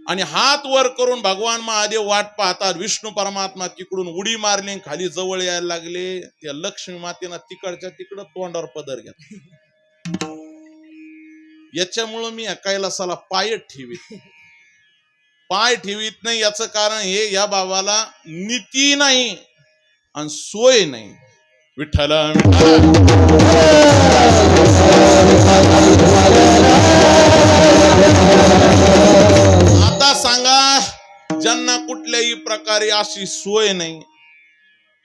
आणि हात वर करून भगवान महादेव वाट पाहतात. विष्णू परमात्मा तिकडून उडी मारली खाली जवळ यायला लागले. त्या लक्ष्मी मातेनं तिकडच्या तिकडं तोंडावर पदर घेतला. याच्यामुळं मी कैलासाला पाय ठेवीत नाही. याचं कारण हे या बाबाला नीती नाही आणि सोय नाही. विठ्ठल आता सांगा ज्यांना कुठल्याही प्रकारे अशी सोय नाही.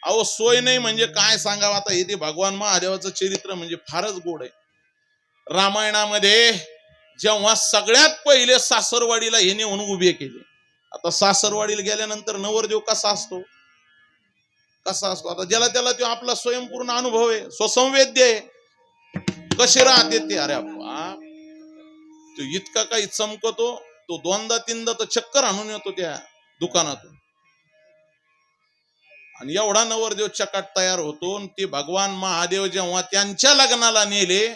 अहो सोय नाही म्हणजे काय सांगावं. आता हे ते भगवान महादेवाचं चरित्र म्हणजे फारच गोड आहे. रामायणामध्ये जेव्हा सगळ्यात पहिले सासरवाडीला हे नेऊन उभे केले. आता सासरवाडीला गेल्यानंतर नवरदेव कसा असतो. आता ज्याला त्याला तो आपला स्वयंपूर्ण अनुभव आहे, स्वसंवेद्य आहे. कसे राहते ते. अरे बाप तो इतका काही चमकतो तो दोनदा तीनदा तर चक्कर आणून येतो त्या दुकानातून. आणि एवढा नवरदेव चकाट तयार होतो. ते भगवान महादेव जेव्हा त्यांच्या लग्नाला नेले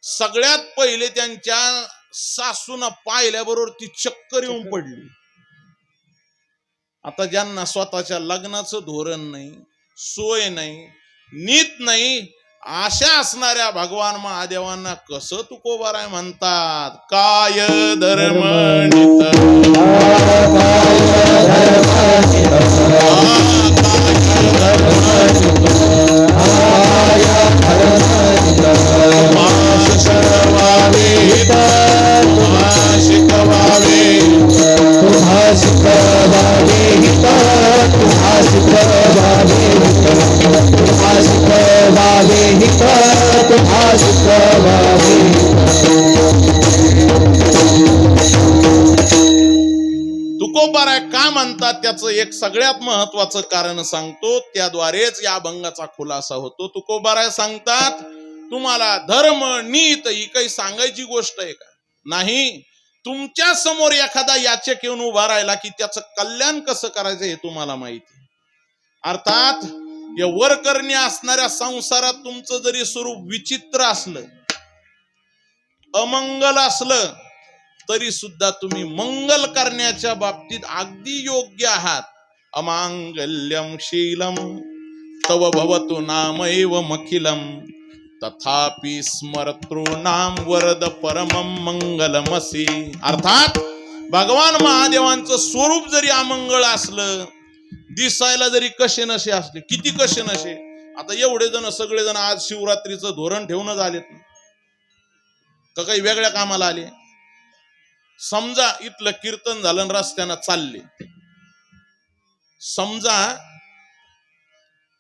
सगळ्यात पहिले त्यांच्या सासूना पाहिल्याबरोबर ती चक्कर येऊन पडली. आता ज्यांना स्वतःच्या लग्नाचं धोरण नाही, सोय नाही, नीत नाही, अशा असणाऱ्या भगवान महादेवांना कसं तुकोबाराय म्हणतात. काय धर्म तुकोबाराय का म्हणतात त्याचं एक सगळ्यात महत्वाचं कारण सांगतो. त्याद्वारेच या अभंगाचा खुलासा होतो. तुकोबाराय सांगतात तुम्हाला धर्म नीत ही काही सांगायची गोष्ट आहे का. नाही. तुमच्या समोर एखादा याचक येऊन उभा राहिला की त्याचं कल्याण कसं करायचं हे तुम्हाला माहिती. अर्थात या वरकरणी असणाऱ्या संसारात तुमचं जरी स्वरूप विचित्र असलं, अमंगल असलं तरी सुद्धा तुम्ही मंगल करण्याच्या बाबतीत अगदी योग्य आहात. अमांगल्यम शीलम तव भवतु नामैव मखिलम तथापि स्मरतॄणाम वरद परमं मंगलमसी. अर्थात भगवान महादेवांचं स्वरूप जरी अमंगळ असलं, दिसायला जरी कसे नसे असले, किती कसे नसे. आता एवढे जण सगळेजण आज शिवरात्रीचं धोरण ठेवून आलेत का काही वेगळ्या कामाला आले. समजा इथलं कीर्तन झालं रस्त्यानं चालले समजा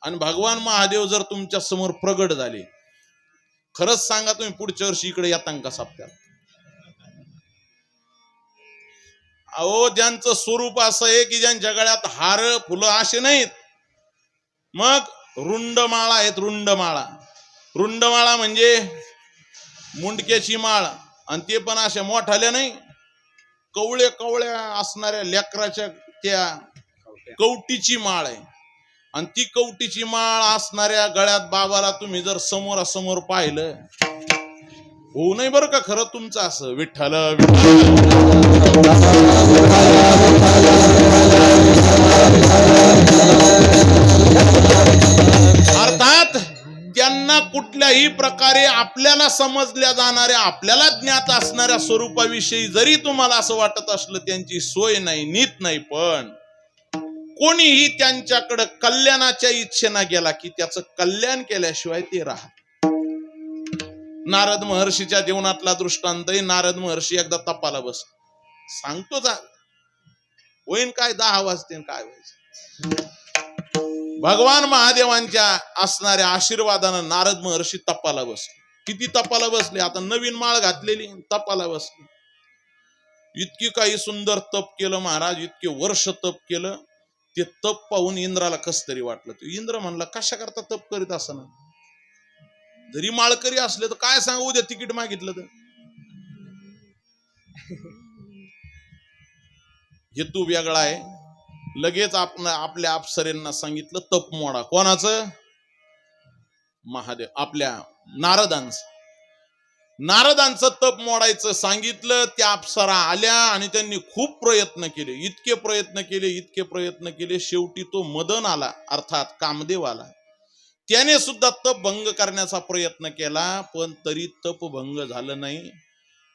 आणि भगवान महादेव जर तुमच्या समोर प्रगट झाले, खरंच सांगा तुम्ही पुढच्या वर्षी इकडे येतां का सप्त्यात. अहो ज्यांचं स्वरूप असं आहे की ज्यांच्या गळ्यात हार फुलं असे नाहीत, मग रुंडमाळा आहेत. रुंडमाळा म्हणजे मुंडक्याची माळ आणि ते पण अशा मोठाल्या नाही, कवळ्या असणाऱ्या लेकराच्या त्या कवटीची माळ आहे. आणि ती कवटीची माळ असणाऱ्या गळ्यात बाबाला तुम्ही जर समोरासमोर पाहिलं, होऊ नाही बरं का खरं तुमचं असं. विठ्ठल अर्थात त्यांना त्यांना कुठल्याही प्रकारे आपल्याला समजल्या जाणाऱ्या, आपल्याला ज्ञात असणाऱ्या स्वरूपाविषयी जरी तुम्हाला असं वाटत असलं त्यांची सोय नाही, नीत नाही, पण कोणीही त्यांच्याकडे कल्याणाच्या इच्छेना गेला की त्याचं कल्याण केल्याशिवाय ते राहत. नारद महर्षीच्या जीवनातला दृष्टांत आहे. नारद महर्षी एकदा तपाला बस, सांगतो जा होईन काय 10 वाजते काय व्हायचं. भगवान महादेवांच्या असणाऱ्या आशीर्वादानं नारद महर्षी तपाला बसले. किती तपाला बसले, आता नवीन माळ घातलेली तपाला बसले. इतकी काही सुंदर तप केलं महाराज, इतके वर्ष तप केलं. ते तप पाहून इंद्राला कस तरी वाटलं. ते इंद्र म्हणला कशा करता तप करीत असं ना, जरी माळकरी असले तर काय सांगू, उद्या तिकीट मागितलं तर. हेतू वेगळा आहे. लगेच आपल्या अप्सरेंना सांगितलं तप मोडा. कोणाचं? महादेव, आपल्या नारदांचं तप मोडायचं सांगितलं. त्या अप्सरा आल्या आणि त्यांनी खूप प्रयत्न केले. इतके प्रयत्न केले, शेवटी तो मदन आला, अर्थात कामदेव आला. त्याने सुद्धा तप भंग करण्याचा प्रयत्न केला, पण तरी तप भंग झालं नाही.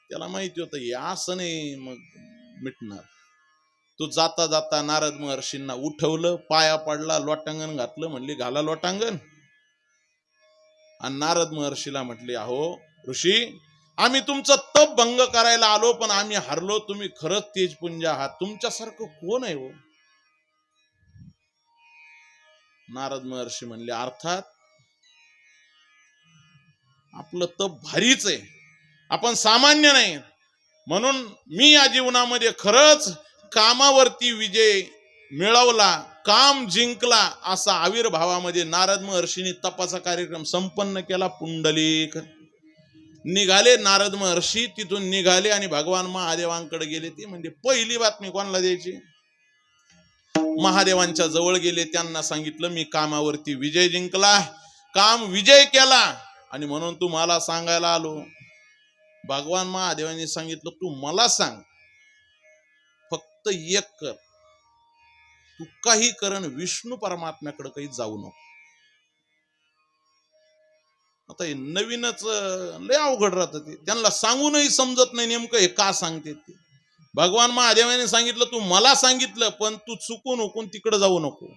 त्याला माहिती होतं या असं नाही मग मिटणार. तो जाता जाता नारद महर्षींना उठवलं, पाया पडला, लोटांगण घातलं, म्हणले घाला लोटांगण. आणि नारद महर्षीला म्हटले अहो ऋषी, आम्ही तुमचं तप भंग करायला आलो, पण आम्ही हरलो. तुम्ही खरंच तेजपुंज आहात, तुमच्यासारखं कोण आहे हो? नारद महर्षी म्हणले अर्थात आपलं तप भारीच आहे, आपण सामान्य नाही. म्हणून मी या जीवनामध्ये खरंच कामावरती विजय मिळवला, काम जिंकला, असा आविर्भावामध्ये नारद महर्षींनी तपाचा कार्यक्रम संपन्न केला. पुंडलिक निघाले. नारद महर्षी तिथून निघाले आणि भगवान महादेवांकडे गेले. ती म्हणजे पहिली बातमी कोणाला द्यायची? महादेवांच्या जवळ गेले. त्यांना सांगितलं मी कामावरती विजय जिंकला, काम विजय केला, आणि म्हणून तू मला सांगायला आलो. भगवान महादेवांनी सांगितलं तू मला सांग, फक्त एक कर, तू काही करण विष्णू परमात्म्याकडे काही जाऊ नको. आता हे नवीनच लय अवघड राहतं. ते त्यांना सांगूनही समजत नाही नेमकं हे का सांगते ते. भगवान महादेवाने सांगितलं तू मला सांगितलं, पण तू चुकून हुकून तिकडे जाऊ नको.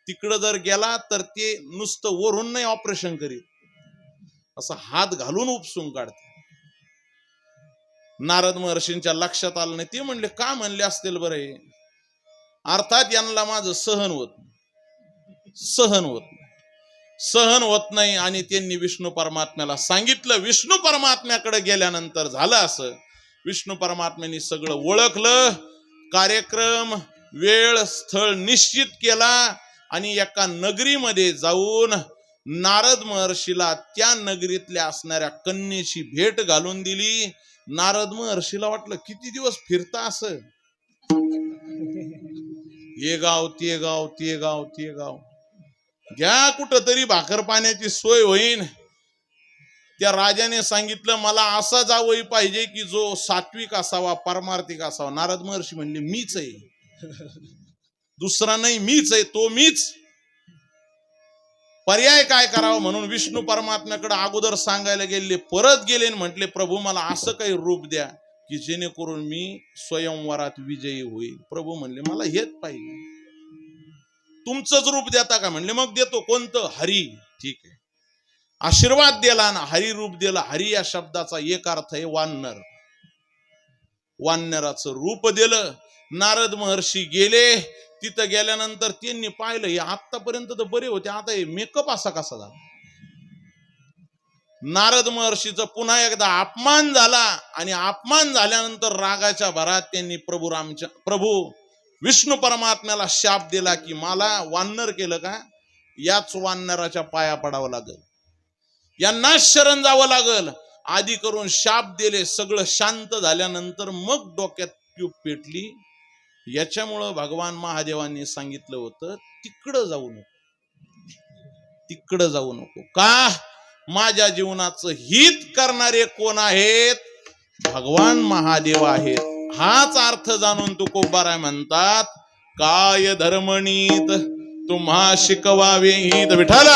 तिकडे जर गेला तर ते नुसतं वरून नाही ऑपरेशन करीत, असं हात घालून उपसून काढते. नारद महर्षींच्या लक्षात आलं नाही. ते म्हणले का म्हणले असतील बरे, अर्थात यांना माझं सहन होत नाही. आणि त्यांनी विष्णू परमात्म्याला सांगितलं. विष्णू परमात्म्याकडे गेल्यानंतर झालं असं, विष्णू परमात्म्यांनी सगळं ओळखलं, कार्यक्रम वेळ स्थळ निश्चित केला आणि एका नगरीमध्ये जाऊन नारद महर्षीला त्या नगरीतल्या असणाऱ्या कन्येची भेट घालून दिली. नारद महर्षीला वाटलं किती दिवस फिरता असं, हे गाव ते गाव ते गाव ते गाव, घ्या कुठं तरी भाकर पाण्याची सोय होईन. त्या राजाने सांगितलं मला असा जावई पाहिजे की जो सात्विक असावा, परमार्थिक असावा. नारद महर्षी म्हणले मीच आहे, दुसरा नाही, मीच आहे, तो मीच. पर्याय काय करावं म्हणून विष्णू परमात्म्याकडे अगोदर सांगायला गेले. परत गेले आणि म्हटले प्रभू मला असं काही रूप द्या की जेणेकरून मी स्वयंवरात विजयी होईल. प्रभू म्हणले मला हेच पाहिजे. तुमचंच रूप देता का? म्हणले मग देतो. कोणतं? हरी. ठीक आहे. आशीर्वाद दिला ना, हरी रूप दिला. हरी या शब्दाचा एक अर्थ आहे वानर. वानराचं रूप दिलं. नारद महर्षी गेले. तिथं गेल्यानंतर त्यांनी पाहिलं हे आतापर्यंत तर बरे होते, आता हे मेकअप असा कसा झाला. नारद महर्षीचं पुन्हा एकदा अपमान झाला आणि अपमान झाल्यानंतर रागाच्या भरात त्यांनी प्रभू विष्णू परमात्म्याला शाप दिला की मला वानर केलं का, याच वानराच्या पाया पडावं लागल, यांना शरण जावं लागल. आधी करून शाप दिले. सगळं शांत झाल्यानंतर मग डोक्यात ट्यूब पेटली. याच्यामुळं भगवान महादेवांनी सांगितलं होतं तिकडं जाऊ नको. का? माझ्या जीवनाचं हित करणारे कोण आहेत? भगवान महादेव आहेत. हाच अर्थ जाणून तुकोबाराय म्हणतात काय धर्मणीत तुम्हा शिकवावे ही विठ्ठल.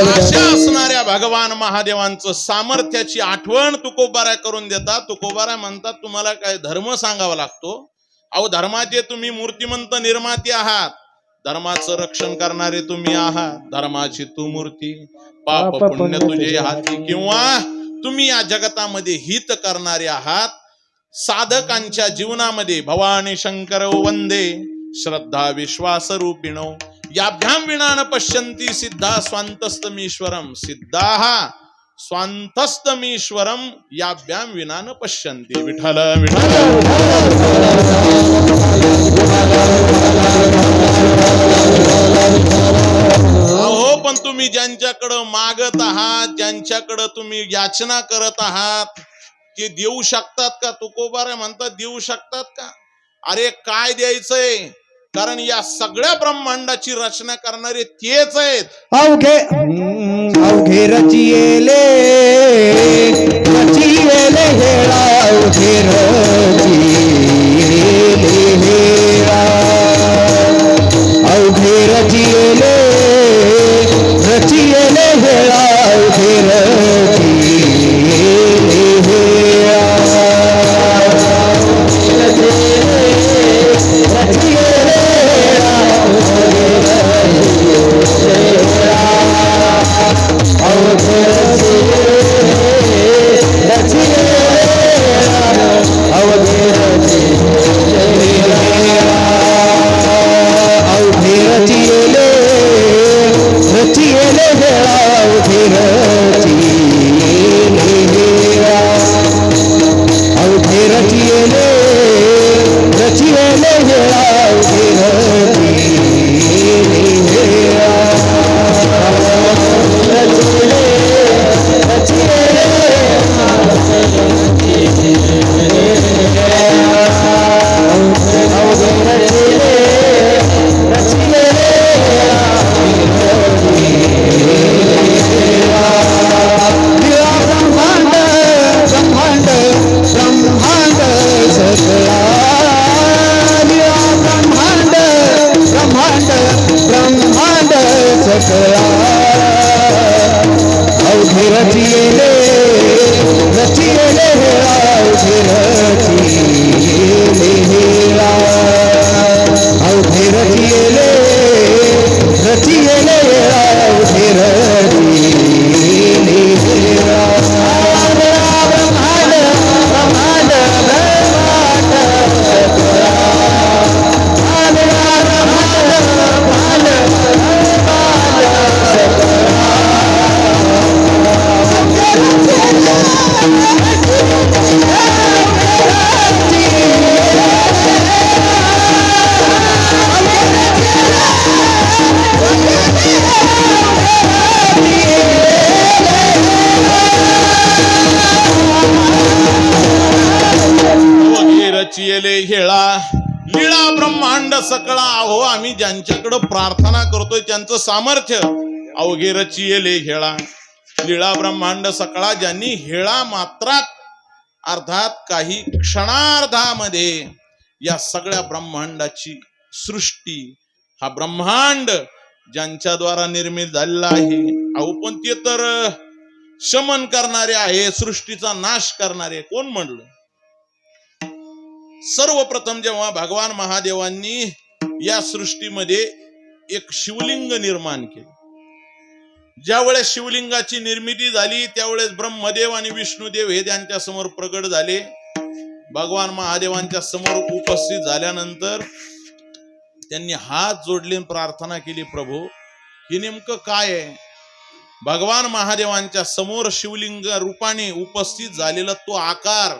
अशा असणाऱ्या भगवान महादेवांचं सामर्थ्याची आठवण तुकोबारा करून देतात. तुकोबारा म्हणतात तुम्हाला काय धर्म सांगावा लागतो. अहो धर्माचे तुम्ही मूर्तिमंत निर्माते आहात, धर्माचं रक्षण करणारे तुम्ही आहात. धर्माची तू मूर्ती, पाप पुण्य तुझे हाती, किंवा तुम्ही या जगतामध्ये हित करणारे आहात. साधकांच्या जीवनामध्ये भवानी शंकर वंदे श्रद्धा विश्वास रूपिणो याभ्याम विना न पश्यन्ति सिद्धा स्वांतस्तमीश्वरम. सिद्धाः स्वांतस्तमीश्वरम याभ्याम विना न पश्यन्ति. विठ्ठल विठ्ठल. अहो पण तुम्ही ज्यांच्याकडं मागत आहात, ज्यांच्याकडं तुम्ही याचना करत आहात, ते देऊ शकतात का? तुकोबारा म्हणतात देऊ शकतात का? अरे काय द्यायचंय? कारण या सगळ्या ब्रह्मांडाची रचना करणारे तेच आहेत. अवघे रचियेले हेळा, अवघे रचियेले हेळा, अवघे रचियेले हेळा, अवघे रचियेले हेळा, हेळा लीळा ब्रह्मांड सकळा. अहो आम्ही ज्यांच्याकडे प्रार्थना करतोय त्यांचं सामर्थ्य अवघे रचियेले हेळा. लीळा ब्रह्मांड सकळा, ज्यांनी हेळा मात्रात अर्थात काही क्षणार्धामध्ये या सगळ्या ब्रह्मांडाची सृष्टी, हा ब्रह्मांड ज्यांच्याद्वारा निर्मित झालेला आहे. अहो पण ते तर शमन करणारे आहे, सृष्टीचा नाश करणारे. कोण म्हणलं? सर्वप्रथम जेव्हा भगवान महादेवांनी या सृष्टीमध्ये एक शिवलिंग निर्माण केले, ज्या वेळेस शिवलिंगाची निर्मिती झाली त्यावेळेस ब्रह्मदेव आणि विष्णुदेव हे त्यांच्या समोर प्रगट झाले. भगवान महादेवांच्या समोर उपस्थित झाल्यानंतर त्यांनी हात जोडले, प्रार्थना केली, प्रभू हे नेमकं काय आहे? भगवान महादेवांच्या समोर शिवलिंग रूपाने उपस्थित झालेला तो आकार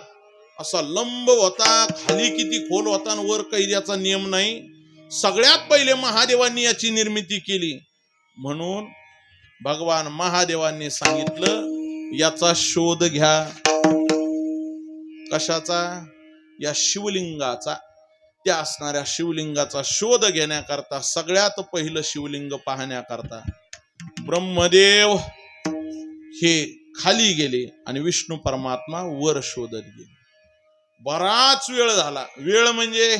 असा लंब होता, खाली किती खोल होता आणि वर काही याचा नियम नाही. सगळ्यात पहिले महादेवांनी याची निर्मिती केली. म्हणून भगवान महादेवांनी सांगितलं याचा शोध घ्या. कशाचा? या शिवलिंगाचा. त्या असणाऱ्या शिवलिंगाचा शोध घेण्याकरता, सगळ्यात पहिलं शिवलिंग पाहण्याकरता ब्रह्मदेव हे खाली गेले आणि विष्णू परमात्मा वर शोधत गेले. बराच वेळ झाला. वेळ म्हणजे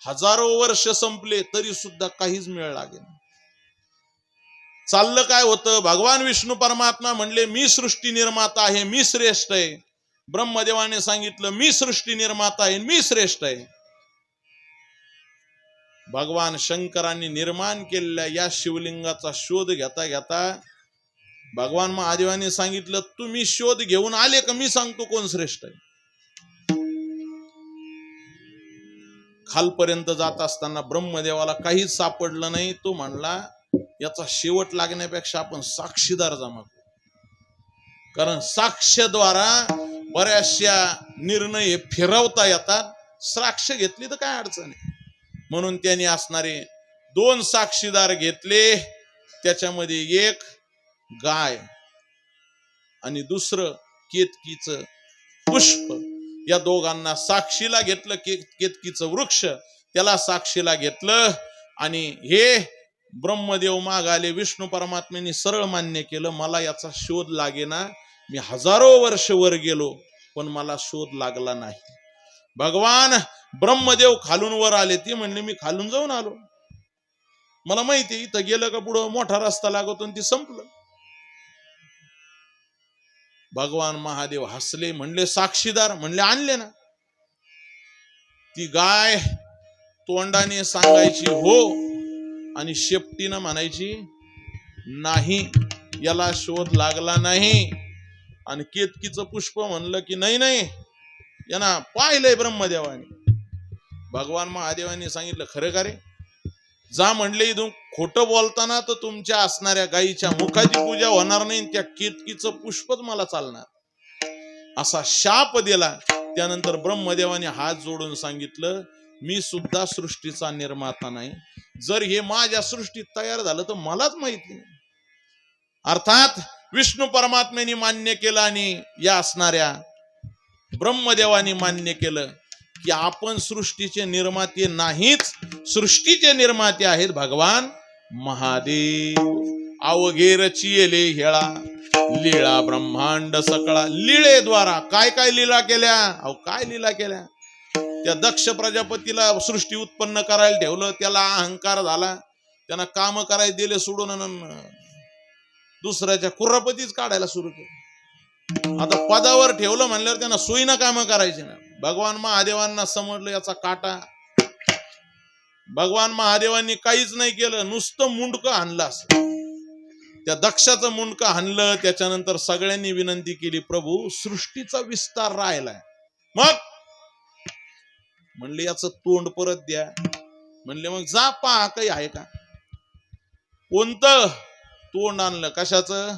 हजारो वर्ष संपले तरी सुद्धा काहीच मेळ लागेल. चाललं काय होतं, भगवान विष्णू परमात्मा म्हणले मी सृष्टी निर्माता आहे, मी श्रेष्ठ आहे. ब्रह्मदेवाने सांगितलं मी सृष्टी निर्माता आहे, मी श्रेष्ठ आहे. भगवान शंकरांनी निर्माण केलेल्या या शिवलिंगाचा शोध घेता घेता भगवान महादेवाने सांगितलं तुम्ही शोध घेऊन आले का मी सांगतो कोण श्रेष्ठ आहे. खालपर्यंत जात असताना ब्रह्मदेवाला काहीच सापडलं नाही. तो म्हणला याचा शेवट लागण्यापेक्षा आपण साक्षीदार जमा करू, कारण साक्षद्वारा बऱ्याचशा निर्णय फिरवता येतात. साक्ष घेतली तर काय अडचण आहे. म्हणून त्यांनी असणारे 2 साक्षीदार घेतले. त्याच्यामध्ये एक गाय आणि दुसरं केतकीचं पुष्प. या दोघांना साक्षीला घेतलं. केतकीचं वृक्ष त्याला साक्षीला घेतलं आणि हे ब्रह्मदेव मागाले. विष्णू परमात्म्यांनी सरळ मान्य केलं मला याचा शोध लागेना. मी हजारो वर्ष वर गेलो पण मला शोध लागला नाही. भगवान ब्रह्मदेव खालून वर आले. ते म्हणले मी खालून जाऊन आलो, मला माहिती इथं गेलं का पुढं मोठा रस्ता लागतो आणि ती संपलं. भगवान महादेव हसले, म्हणले साक्षीदार, म्हणले आणले ना. ती गाय तोंडाने सांगायची हो आणि शेपटीनं म्हणायची नाही, याला शोध लागला नाही. आणि केतकीचं पुष्प म्हणलं की नाही नाही यांना पाहिलंय ब्रह्मदेवाने. भगवान महादेवांनी सांगितलं खरं का रे, जा म्हणले इथून खोटं बोलताना तर तुमच्या असणाऱ्या गायीच्या मुखाची पूजा होणार नाही, त्या केतकीचं पुष्पच मला चालणार, असा शाप दिला. त्यानंतर ब्रह्मदेवाने हात जोडून सांगितलं मी सुद्धा सृष्टीचा निर्माता नाही, जर हे माझ्या सृष्टीत तयार झालं तर मलाच माहिती नाही. अर्थात विष्णू परमात्म्याने मान्य केलं आणि या असणाऱ्या ब्रह्मदेवाने मान्य केलं की आपण सृष्टीचे निर्माते नाहीच, सृष्टीचे निर्माते आहेत भगवान महादेव. अवघे रचिले हेळा लीळा ब्रह्मांड सकळा. लीळेद्वारा काय काय लीला केल्या, अहो काय लीला केल्या. त्या दक्ष प्रजापतीला सृष्टी उत्पन्न करायला ठेवलं, त्याला अहंकार झाला, त्यांना काम करायला दिले सोडून दुसऱ्याच्या कुर्रापतीच काढायला सुरू केलं. आता पदावर ठेवलं म्हणल्यावर त्यांना सोयीनं काम करायचे ना. भगवान महादेवांना समजलं याचा काटा. भगवान महादेवांनी काहीच नाही केलं, नुसतं मुंडकं आणलं असं. त्या दक्षाचं मुंडकं आणलं. त्याच्यानंतर सगळ्यांनी विनंती केली प्रभू सृष्टीचा विस्तार राहिलाय, मग म्हणले याचं तोंड परत द्या. म्हणले मग जा पहा काही आहे का. कोणतं तोंड आणलं, कशाचं,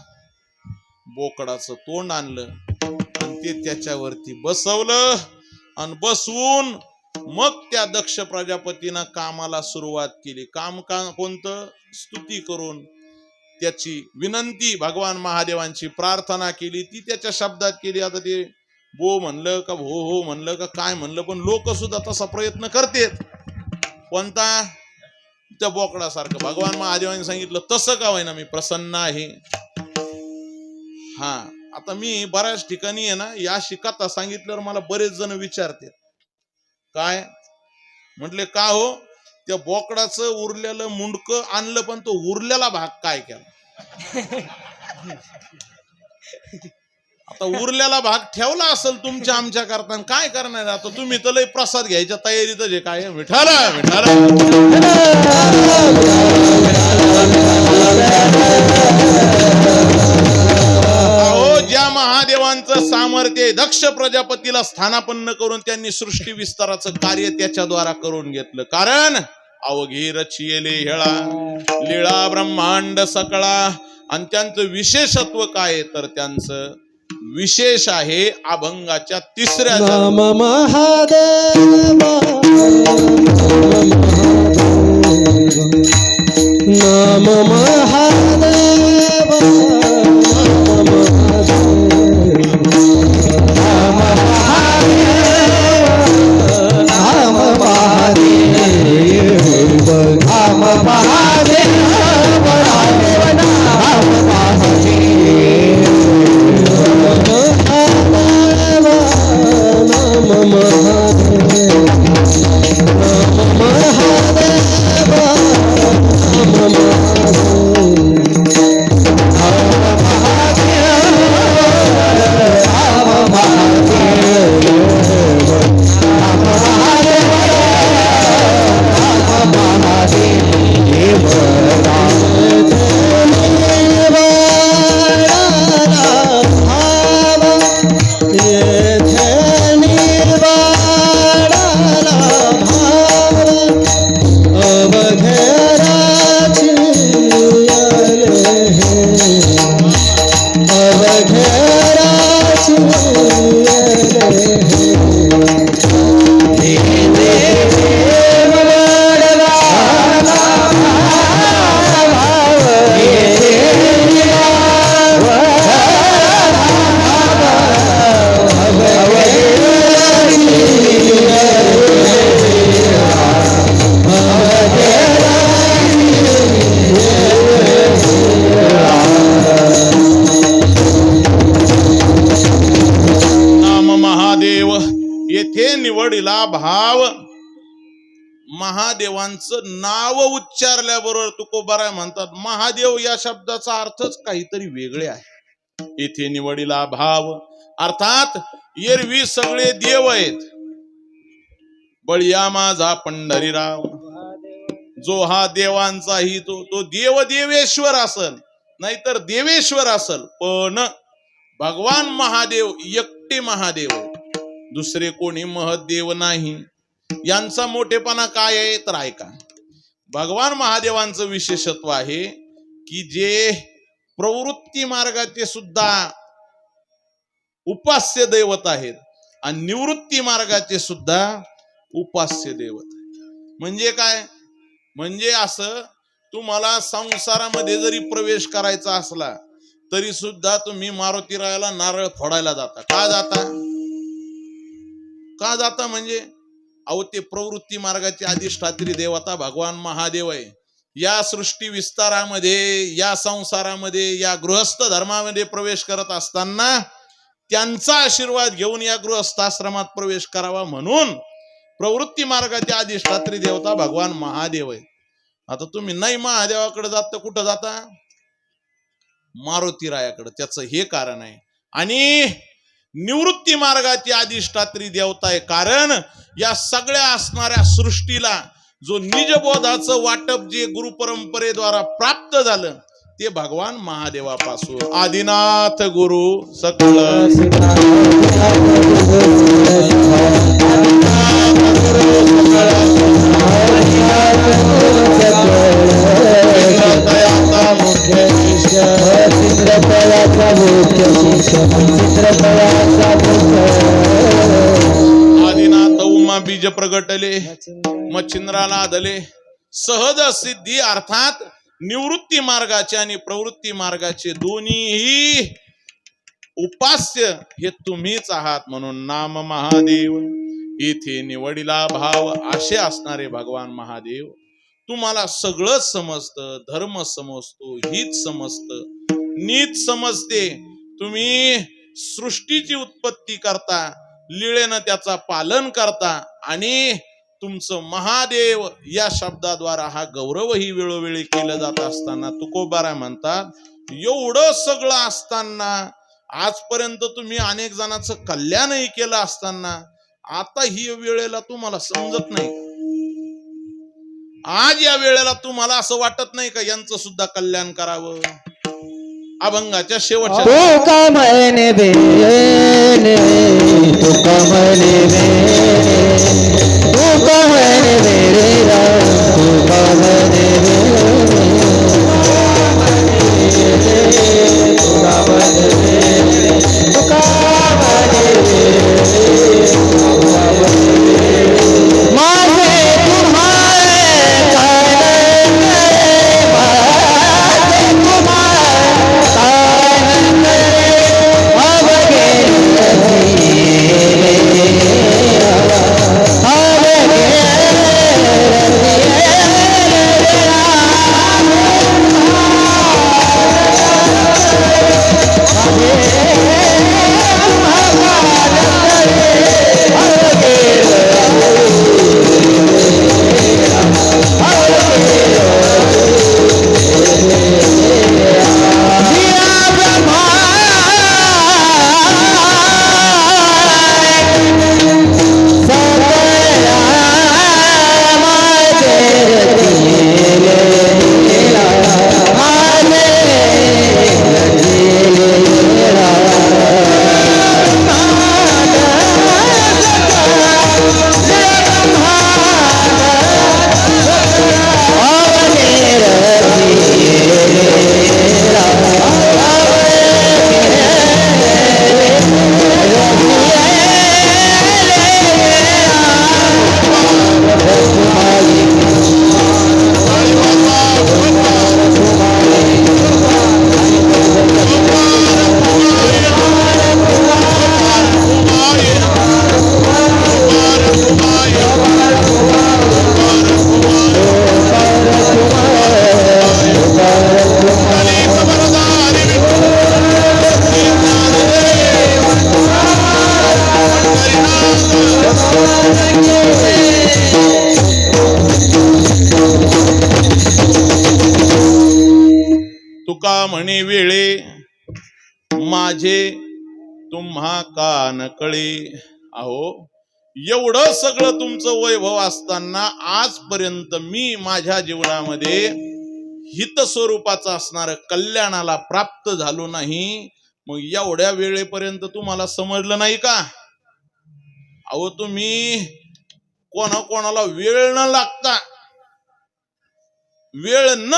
बोकडाचं तोंड आणलं आणि ते त्याच्यावरती बसवलं आणि बसवून मग त्या दक्ष प्रजापतीनं कामाला सुरुवात केली. काम कोणतं, स्तुती करून त्याची विनंती भगवान महादेवांची प्रार्थना केली, ती त्याच्या शब्दात केली. आता ते बो म्हणलं का भो हो म्हणलं का काय म्हणलं, पण लोक सुद्धा तसा प्रयत्न करतेत. कोणता, त्या बोकडासारखं. भगवान महादेवांनी सांगितलं तसं का होईना मी प्रसन्न आहे. हा आता मी बऱ्याच ठिकाणी आहे ना या कथा सांगितल्यावर मला बरेच जण विचारते काय, म्हटले का हो, त्या बोकडाचं उरलेलं मुंडकं आणलं पण तो उरलेला भाग काय केला. आता उरलेला भाग ठेवला असेल तुमच्या आमच्या करता, काय करणार आता. तुम्ही तर लय प्रसाद घ्यायच्या तयारीत जे काय विठाला विठाला. अहो ज्या महादेवांचं सामर्थ्य दक्ष प्रजापतीला स्थानापन्न करून त्यांनी सृष्टी विस्ताराचं कार्य त्याच्याद्वारा करून घेतलं. कारण अवघे रचिले हेळा लीळा ब्रह्मांड सकळा. आणि त्यांचं विशेषत्व काय, तर त्यांचं विशेष आहे अभंगाच्या 3ऱ्या नाम महादेव नाम महादेव नाम महादेव नाम महादेव येथे निवडीला भाव महादेवांचं नाव उच्चारल्याबरोबर तुकोबाराय म्हणतात महादेव या शब्दाचा अर्थच काहीतरी वेगळे आहे. येथे निवडीला भाव अर्थात एरवी सगळे देव आहेत. बळिया माझा पंढरीराव जो हा देवांचाही तो देव देवेश्वर असल नाहीतर देवेश्वर असल, पण भगवान महादेव एकटे महादेव आहे. दुसरे कोणी महदेव नाही. यांचा मोठेपणा काय आहे तर ऐका. भगवान महादेवांचं विशेषत्व आहे की जे प्रवृत्ती मार्गाचे सुद्धा उपास्य दैवत आहेत आणि निवृत्ती मार्गाचे सुद्धा उपास्य दैवत. म्हणजे काय? म्हणजे असं तुम्हाला संसारामध्ये जरी प्रवेश करायचा असला तरी सुद्धा तुम्ही मारुतीरायाला नारळ फोडायला जाता. का जाता म्हणजे अहो ते प्रवृत्ती मार्गाची अधिष्ठात्री देवता भगवान महादेव आहे. या सृष्टी विस्तारामध्ये, या संसारामध्ये, या गृहस्थ धर्मामध्ये प्रवेश करत असताना त्यांचा आशीर्वाद घेऊन या गृहस्थाश्रमात प्रवेश करावा म्हणून प्रवृत्ती मार्गाची अधिष्ठात्री देवता भगवान महादेव आहे. आता तुम्ही नाही महादेवाकडे जात तर कुठं जाता? मारुतीरायाकडे. त्याचं हे कारण आहे. आणि निवृत्ती मार्गाची अधिष्ठात्री देवता आहे कारण या सगळ्या असणाऱ्या सृष्टीला जो निजबोधाचं वाटप जे गुरु परंपरेद्वारा प्राप्त झालं ते भगवान महादेवापासून. आदिनाथ गुरु सकळ आदिनाथ उमा बीज प्रगटले मच्छिंद्राला आदले. सहज सिद्धी अर्थात निवृत्ती मार्गाचे आणि प्रवृत्ती मार्गाचे दोन्हीही उपास्य हे तुम्हीच आहात. म्हणून नाम महादेव इथे निवडीला भाव असे असणारे भगवान महादेव तुम्हाला सगळंच समजतं. धर्म समजतो, हित समजतं, नीत समजते. तुम्ही सृष्टीची उत्पत्ती करता, लीळेनं त्याचा पालन करता आणि तुमचं महादेव या शब्दाद्वारा हा गौरवही वेळोवेळी केलं जात असताना तुकोबाराय म्हणतात एवढं सगळं असताना आजपर्यंत तुम्ही अनेक जणांचं कल्याणही केलं असताना आता ही वेळेला तुम्हाला समजत नाही. आज या वेळेला तुम्हाला असं वाटत नाही का यांचं सुद्धा कल्याण करावं? अभंगाच्या शेवटच्या तुका म्हणे बेने तुका म्हणे बेने तुका म्हणे बेरे तुका म्हणे म्हणे वेळे माझे तुम्हा कान कळे. अहो एवढं सगळं तुमचं वैभव असताना आजपर्यंत मी माझ्या जीवनामध्ये हित स्वरूपाचं असणार कल्याणाला प्राप्त झालो नाही. मग एवढ्या वेळेपर्यंत तुम्हाला समजलं नाही का? अहो तुम्ही कोणाला वेळ न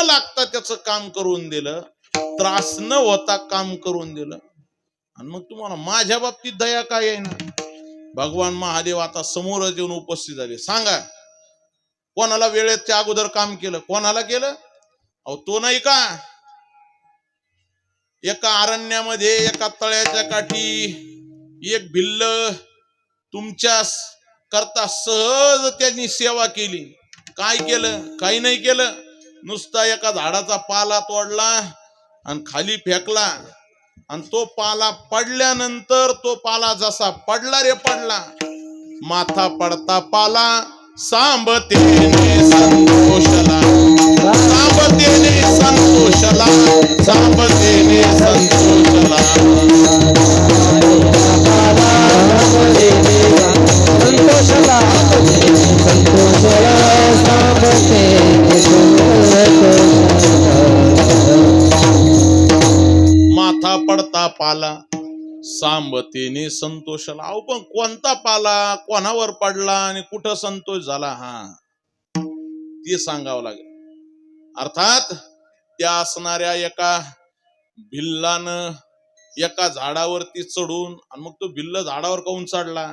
लागता त्याचं काम करून दिलं, त्रास न होता काम करून दिलं, आणि मग तुम्हाला माझ्या बाबतीत दया काय आहे ना? भगवान महादेव आता समोरच येऊन उपस्थित झाले. सांगा कोणाला वेळेच्या अगोदर काम केलं? कोणाला केलं? अहो तो नाही का एका अरण्यामध्ये एका तळ्याच्या काठी एक भिल्ल तुमच्या करता सहज त्यांनी सेवा केली. काय केलं? काही नाही केलं. नुसता एका झाडाचा पाला तोडला आणि खाली फेकला, आणि तो पाला पडल्यानंतर तो पाला जसा पडला रे पडला, माथा पडता पाला सांबतेने संतोषला, सांबतेने संतोषला, सांबतेने संतोषला. माथा पडता पाला सांबतेने संतोषला. अहो पण कोणता पाला कोणावर पडला आणि कुठं संतोष झाला, हा ते सांगावं लागेल. अर्थात त्या असणाऱ्या एका भिल्लानं एका झाडावरती चढून, आणि मग तो भिल्ल झाडावर काऊन चढला,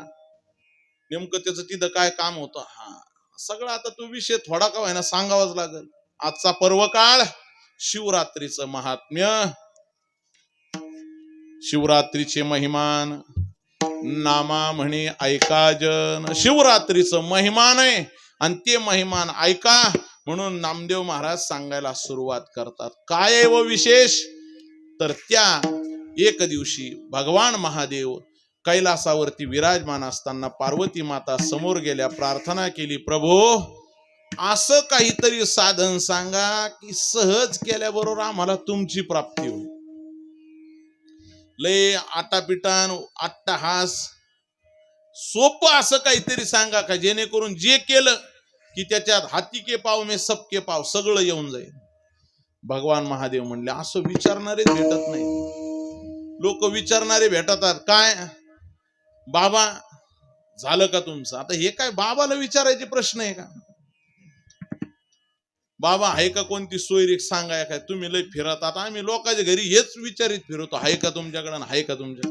नेमकं त्याचं तिथं काय काम होतं, हा सगळं आता तो विषय थोडा का व्हायना सांगावाच लागेल. आजचा पर्व काळ शिवरात्रीचं महात्म्य, शिवरात्रीचे महिमान, नामा म्हणे ऐका जन. शिवरात्रीचं महिमान आहे आणि ते महिमान ऐका म्हणून नामदेव महाराज सांगायला सुरुवात करतात. काय आहे व विशेष? तर त्या एक दिवशी भगवान महादेव कैलासावरती विराजमान असताना पार्वती माता समोर गेल्या, प्रार्थना केली, प्रभो असं काहीतरी साधन सांगा की सहज केल्याबरोबर आम्हाला तुमची प्राप्ती होईल. लय आटापिटान अट्टहास सोपं असं काहीतरी सांगा का जेणेकरून जे केलं की त्याच्यात हाती के पाव में सबके पाव सगळं येऊन जाईल. भगवान महादेव म्हणले असं विचारणारे भेटत नाही. लोक विचारणारे भेटतात. काय बाबा झालं का तुमचं? आता हे काय बाबाला विचारायचे प्रश्न आहे का? बाबा आहे का कोणती सोयरीक सांगाय काय? तुम्ही लय फिरत. आता आम्ही लोकांच्या घरी हेच विचारित फिरतो, आहे का तुमच्याकडे, आहे का तुमच्या?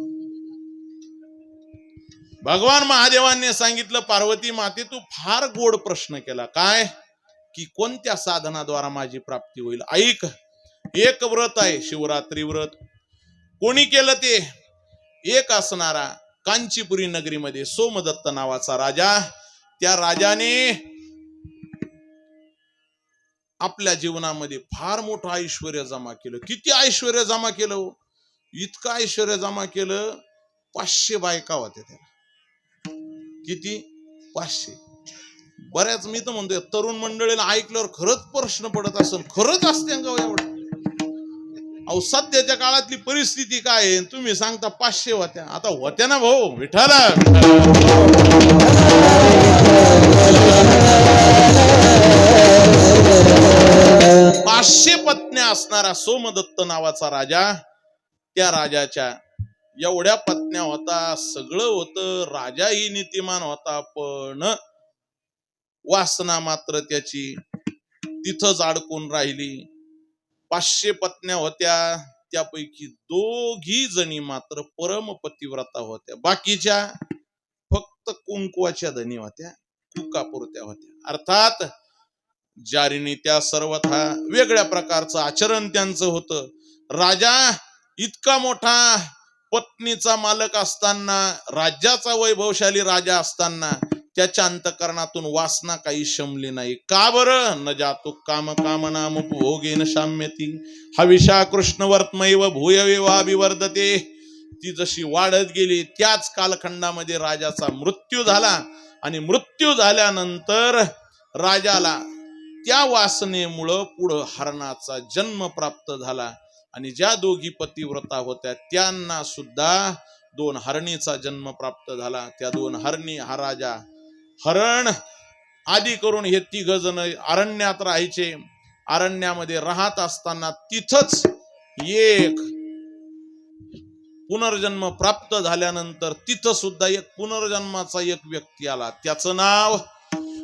भगवान महादेवांनी सांगितलं, पार्वती माते तू फार गोड प्रश्न केला. काय की कोणत्या साधनाद्वारा माझी प्राप्ती होईल? ऐक, एक व्रत आहे शिवरात्री व्रत. कोणी केलं ते? एक असणारा कांचीपुरी नगरीमध्ये सोमदत्त नावाचा राजा, त्या राजाने आपल्या जीवनामध्ये फार मोठं ऐश्वर्य जमा केलं. किती ऐश्वर्य जमा केलं? इतकं ऐश्वर्य जमा केलं, 500 बायका होत्या त्याला. किती? 500. बऱ्याच मी तर म्हणतोय तरुण मंडळीला ऐकल्यावर खरंच प्रश्न पडत असेल, खरंच असते का एवढं? अहो सध्याच्या काळातली परिस्थिती काय आहे? तुम्ही सांगता 500 होत्या. आता होत्या ना भाऊ, विठाला 500 पत्न्या असणारा सोमदत्त नावाचा राजा, त्या राजाच्या एवढ्या पत्न्या होता, सगळं होतं, राजाही नीतिमान होता, पण वासना मात्र त्याची तिथंच अडकून राहिली. 500 पत्न्या होत्या, त्यापैकी 2 जणी मात्र परम पतिव्रता होत्या. बाकीच्या फक्त कुंकवाच्या धनी होत्या, कुकापुरत्या होत्या. अर्थात जारीने त्या सर्वथा वेगळ्या प्रकारचं आचरण त्यांचं होतं. राजा इतका मोठा पत्नीचा मालक असताना, राज्याचा वैभवशाली राजा असताना त्याच्या अंतःकरणातून वासना काही शमली नाही. का बरं? न जातो काम कामनाम उपभोगेन शाम्यती हविषा कृष्ण वर्तमैव भूयवेवाभिवर्धते. ती जशी वाढत गेली त्याच कालखंडामध्ये राजाचा मृत्यू झाला, आणि मृत्यू झाल्यानंतर राजाला त्या वासनेमुळं पुढं हरणाचा जन्म प्राप्त झाला. आणि ज्या दोघी पतिव्रता होत्या त्यांना सुद्धा 2 हरणीचा जन्म प्राप्त झाला. त्या 2 हरणी हा राजा हरण आदी करून हे 3 जण अरण्यात राहायचे. अरण्यामध्ये राहत असताना तिथंच एक पुनर्जन्म प्राप्त झाल्यानंतर तिथं सुद्धा एक पुनर्जन्माचा एक व्यक्ती आला. त्याचं नाव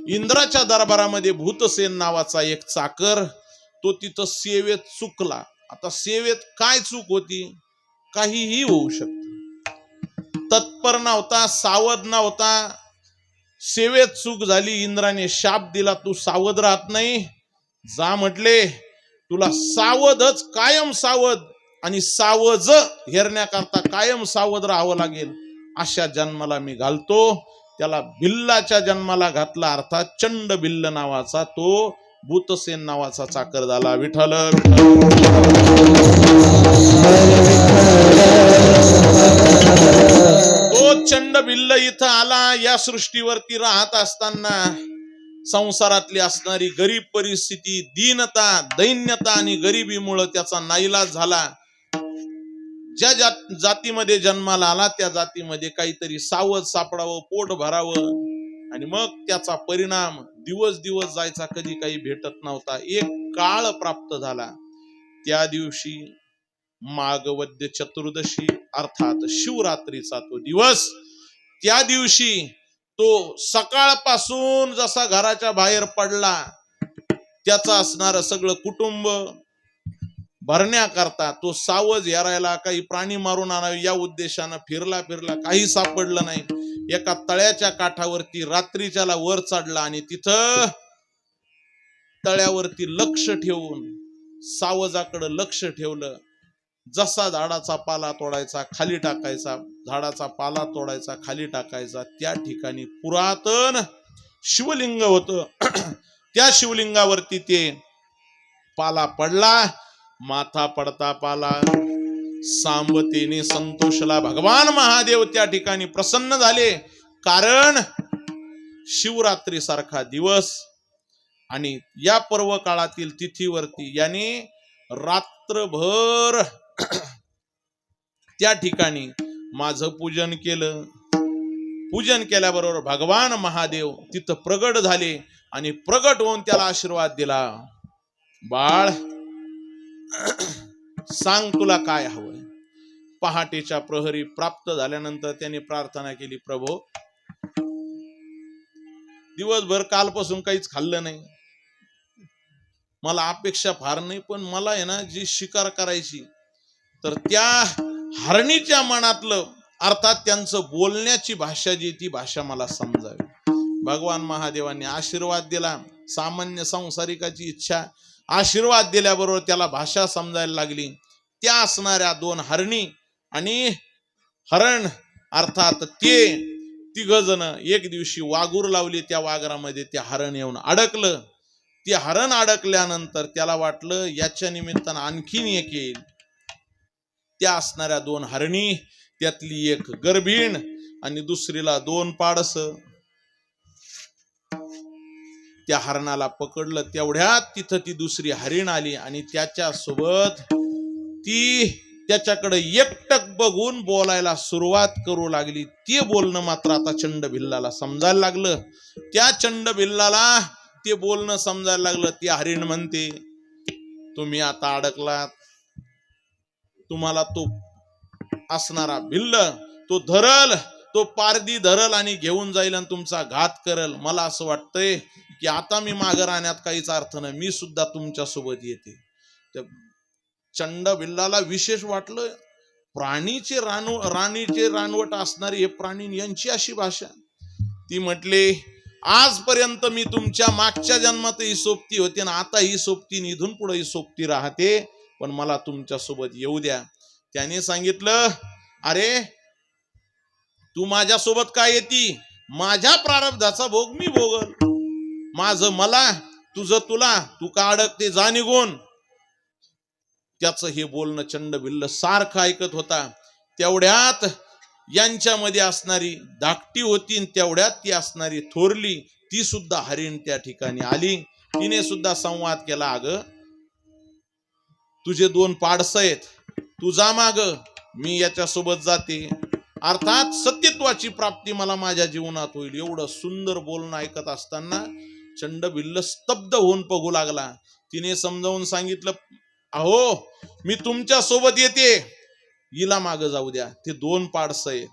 इंद्राच्या दरबारामध्ये भूतसेन नावाचा एक चाकर. तो तिथं सेवेत चुकला. आता सेवेत काय चूक होती? काहीही होऊ शकत. तत्पर नव्हता, सावध नव्हता, सेवेत चूक झाली. इंद्राने शाप दिला, तू सावध राहत नाही, जा म्हटले तुला सावधच, कायम सावध आणि सावज हेरण्याकरता कायम सावध राहावं लागेल. अशा जन्माला मी घालतो. त्याला भिल्लाच्या जन्माला घातला, अर्थात चंड भिल्ल नावाचा तो भूतसेन नावाचा चाकर झाला. विठ्ठल तो चंड भिल्ल इथं आला. या सृष्टीवरती राहत असताना संसारातली असणारी गरीब परिस्थिती, दीनता, दैन्यता आणि गरिबीमुळे त्याचा नाईलाज झाला. ज्या जातीमध्ये जन्माला आला त्या जातीमध्ये काहीतरी सावध सापडावं, पोट भरावं, आणि मग त्याचा परिणाम दिवस दिवस जायचा, कधी काही भेटत नव्हता. एक काळ प्राप्त झाला. त्या दिवशी माघवद्य चतुर्दशी अर्थात शिवरात्रीचा तो दिवस. त्या दिवशी तो सकाळपासून जसा घराच्या बाहेर पडला, त्याचं असणारं सगळं कुटुंब भरण्याकरता तो सावज हेरायला, काही प्राणी मारून आणावे या उद्देशानं फिरला, काही सापडलं नाही. एका तळ्याच्या काठावरती रात्रीच्याला वर चढला आणि तिथं तळ्यावरती लक्ष ठेवून सावजाकडे लक्ष ठेवलं. जसा झाडाचा पाला तोडायचा खाली टाकायचा, झाडाचा पाला तोडायचा खाली टाकायचा. त्या ठिकाणी पुरातन शिवलिंग होतं. त्या शिवलिंगावरती ते पाला पडला. माथा पडता पाला सांबतेने संतोषला. भगवान महादेव त्या ठिकाणी प्रसन्न झाले. कारण शिवरात्री सारखा दिवस आणि या पर्व काळातील तिथीवरती याने रात्रभर त्या ठिकाणी माझं पूजन केलं. पूजन केल्याबरोबर भगवान महादेव तिथं प्रगट झाले आणि प्रगट होऊन त्याला आशीर्वाद दिला. बाळ, सांग तुला काय हवंय. पहाटेच्या प्रहरी प्राप्त झाल्यानंतर त्याने प्रार्थना केली, प्रभो, दिवसभर कालपासून काहीच खाल्लं नाही, मला अपेक्षा फार नाही, पण मला आहे ना जी शिकार करायची, तर त्या हरणीच्या मनातलं अर्थात त्यांचं बोलण्याची भाषा जी ती भाषा मला समजावी. भगवान महादेवांनी आशीर्वाद दिला. सामान्य संसारिकाची इच्छा, आशीर्वाद दिल्याबरोबर त्याला भाषा समजायला लागली. त्या असणाऱ्या 2 हरणी आणि हरण अर्थात ते 3 जण एक दिवशी वाघूर लावली. त्या वाघरामध्ये ते हरण येऊन अडकलं. ते हरण अडकल्यानंतर त्याला वाटलं याच्या निमित्तानं आणखीन एक येईल. त्या असणाऱ्या 2 हरणी, त्यातली एक गर्भीण आणि दुसरीला 2 पाडस. त्या हरणाला पकडलं. तेवढ्यात तिथं ती दुसरी हरिण आली आणि त्याच्या सोबत ती त्याच्याकडे एकटक बघून बोलायला सुरुवात करू लागली. ते बोलणं मात्र आता चंड भिल्लाला समजायला लागलं. त्या चंड भिल्लाला ते बोलणं समजायला लागलं. ती हरिण म्हणते, तुम्ही आता अडकलात, तुम्हाला तो असणारा भिल्ल तो धरल, तो पारदी धरल आणि घेऊन जाईल आणि तुमचा घात करल. मला असं वाटतंय की आता मी माघार राहण्यात काहीच अर्थ नाही, मी सुद्धा तुमच्या सोबत येते. चंड भिल्लाला विशेष वाटलं. प्राणीचे राणीचे रानवट असणारे हे प्राणी, यांची अशी भाषा. ती म्हटले, आजपर्यंत मी तुमच्या मागच्या जन्मात ही सोबती होते आणि आता ही सोबती, इथून पुढे ही सोबती राहते, पण मला तुमच्या सोबत येऊ द्या. त्याने सांगितलं, अरे तू माझ्या सोबत काय येती? माझ्या प्रारब्धाचा भोग मी भोगल. माझं मला, तुझं तुला, तू का अडकते, जा निघून. त्याचं हे बोलणं चंड भिल्ल सारखं ऐकत होता. तेवढ्यात यांच्यामध्ये असणारी धाकटी होती, तेवढ्यात ती असणारी थोरली, ती सुद्धा हरिण त्या ठिकाणी आली. तिने सुद्धा संवाद केला, अगं तुझे 2 पाडस आहेत, तू जा माग, मी याच्यासोबत जाते. अर्थात सत्यत्वाची प्राप्ती मला माझ्या जीवनात होईल. एवढं सुंदर बोलणं ऐकत असताना चंडभिल्ल स्तब्ध होऊन बघू लागला. तिने समजावून सांगितलं, अहो मी तुमच्या सोबत येते, हिला माग जाऊ द्या, ते 2 पाडस आहे.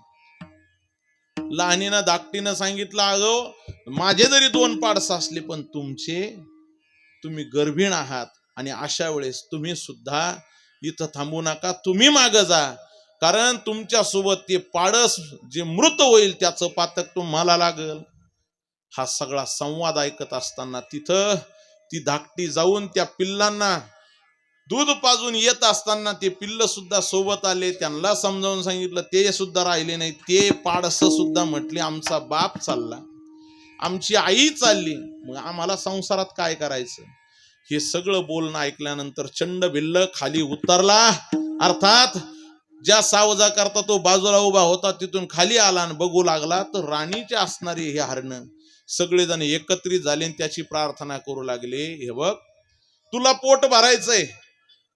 लहानीनं धाकटीनं सांगितलं, अगं माझे जरी 2 पाडस असले पण तुम्ही गर्भीण आहात आणि अशा वेळेस तुम्ही सुद्धा इथं थांबू नका, तुम्ही माग जा, कारण तुमच्या सोबत ते पाडस जे मृत होईल त्याचं पातक तुम्हाला लागल. हा सगळा संवाद ऐकत असताना तिथं ती धाकटी जाऊन त्या पिल्लांना दूध पाजून येत असताना ते पिल्ल सुद्धा सोबत आले. त्यांना समजावून सांगितलं, ते सुद्धा राहिले नाही. ते पाडस सुद्धा म्हटले, आमचा बाप चालला, आमची आई चालली, मग आम्हाला संसारात काय करायचं. हे सगळं बोलणं ऐकल्यानंतर चंडभिल्ल खाली उतरला. अर्थात ज्या सावजा करता तो बाजूला उभा होता तिथून खाली आला आणि बघू लागला तर राणीचे असणारे हे हरण सगळेजण एकत्रित झाले आणि त्याची प्रार्थना करू लागले, हे बघ तुला पोट भरायचंय,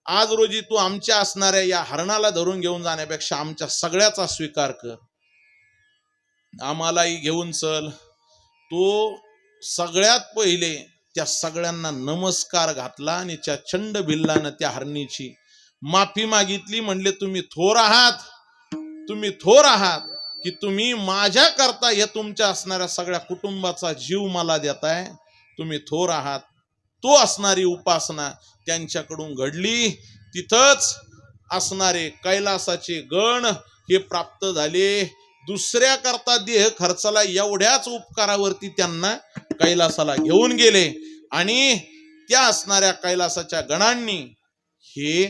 आज रोजी तू आमच्या असणाऱ्या या हरणाला धरून घेऊन जाण्यापेक्षा आमच्या सगळ्याचा स्वीकार कर, आम्हालाही घेऊन चल. तो सगळ्यात पहिले त्या सगळ्यांना नमस्कार घातला आणि त्या चंडभिल्लानं त्या हरणीची माफी मागितली. म्हणले, तुम्ही थोर आहात की तुम्ही माझ्या करता या तुमच्या असणाऱ्या सगळ्या कुटुंबाचा जीव मला देताय, तुम्ही थोर आहात. तो असणारी उपासना त्यांच्याकडून घडली. तिथंच असणारे कैलासाचे गण हे प्राप्त झाले. दुसऱ्या करता देह खर्चाला एवढ्याच उपकारावरती त्यांना कैलासाला घेऊन गेले आणि त्या असणाऱ्या कैलासाच्या गणांनी हे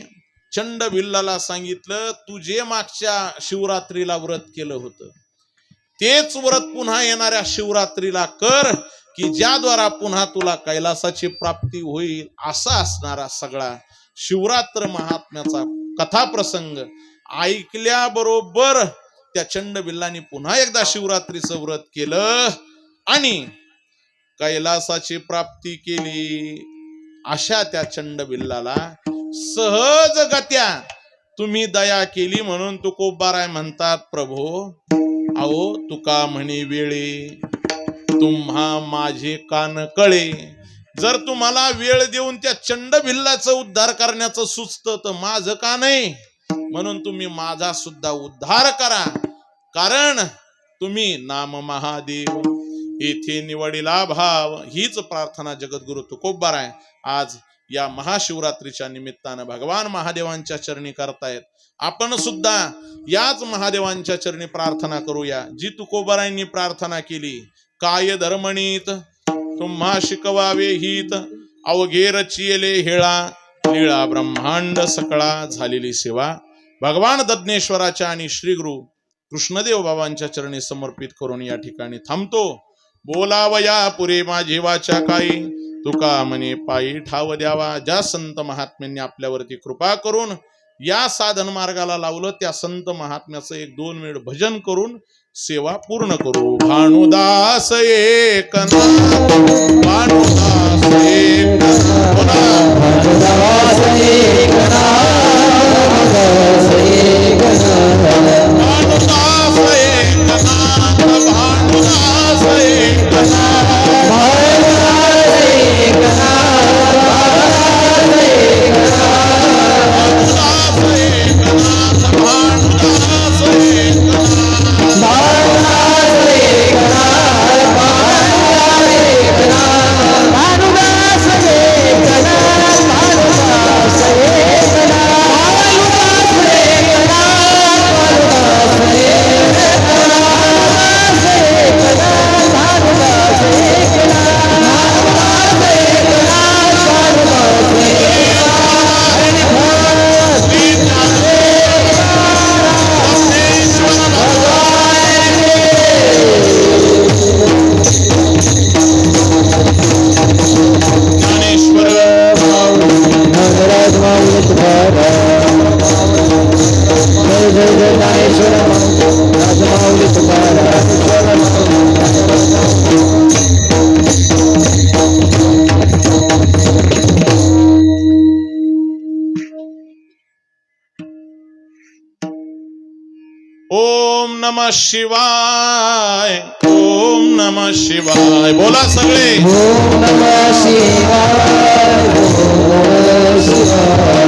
चंडभिल्लाला सांगितलं, तू जे मागच्या शिवरात्रीला व्रत केलं होतं तेच व्रत पुन्हा येणाऱ्या शिवरात्रीला कर, की ज्याद्वारा पुन्हा तुला कैलासाची प्राप्ती होईल. असा असणारा सगळा शिवरात्र महात्म्याचा कथाप्रसंग ऐकल्याबरोबर त्या चंडभिल्लाने पुन्हा एकदा शिवरात्रीचं व्रत केलं आणि कैलासाची प्राप्ती केली. अशा त्या चंडभिल्लाला सहजगत्या तुम्ही दया केली म्हणून तुकोबाराय म्हणतात, प्रभो अहो तुका म्हणे वेळे तुम्हा माझे कान कळे. जर तुम्हाला वेळ देऊन त्या चंडभिल्लाचं उद्धार करण्याचं सुचतं तर माझं का नाही, म्हणून तुम्ही माझा सुद्धा उद्धार करा, कारण तुम्ही नाम महादेव येथे निवडिला भाव. हीच प्रार्थना जगद्गुरु तुकोबाराय आज या महाशिवरात्रीच्या निमित्तानं भगवान महादेवांच्या चरणी करतायत. आपण सुद्धा याच महादेवांच्या चरणी प्रार्थना करूया जी तुकोबारायांनी प्रार्थना केली. काय धर्मणीत तुम्हा शिकवावे हित, अवघे रचिले हेळा, लीळा ब्रह्मांड सकळा झालेली सेवा भगवान दज्ञेश्वराच्या आणि श्री गुरु कृष्णदेव बाबांच्या चरणी समर्पित करून या ठिकाणी थांबतो. बोलावया पुरे माझी वाचा काही, तुका म्हणे पायी ठाव द्यावा. ज्या संत महात्म्यांनी आपल्यावरती कृपा करून या साधन मार्गाला लावलं त्या संत महात्म्याचं 1-2 वेळ भजन करून सेवा पूर्ण करू. भानुदास एकनाथ, भानुदास एकनाथ, भानुदास एकनाथ, भानुदास एकनाथ, भानुदास एकनाथ, भानुदास भानुदास नमः शिवाय, ओम नमः शिवाय. बोला सगळे. ओम नमः शिवाय, ओम नमः शिवाय.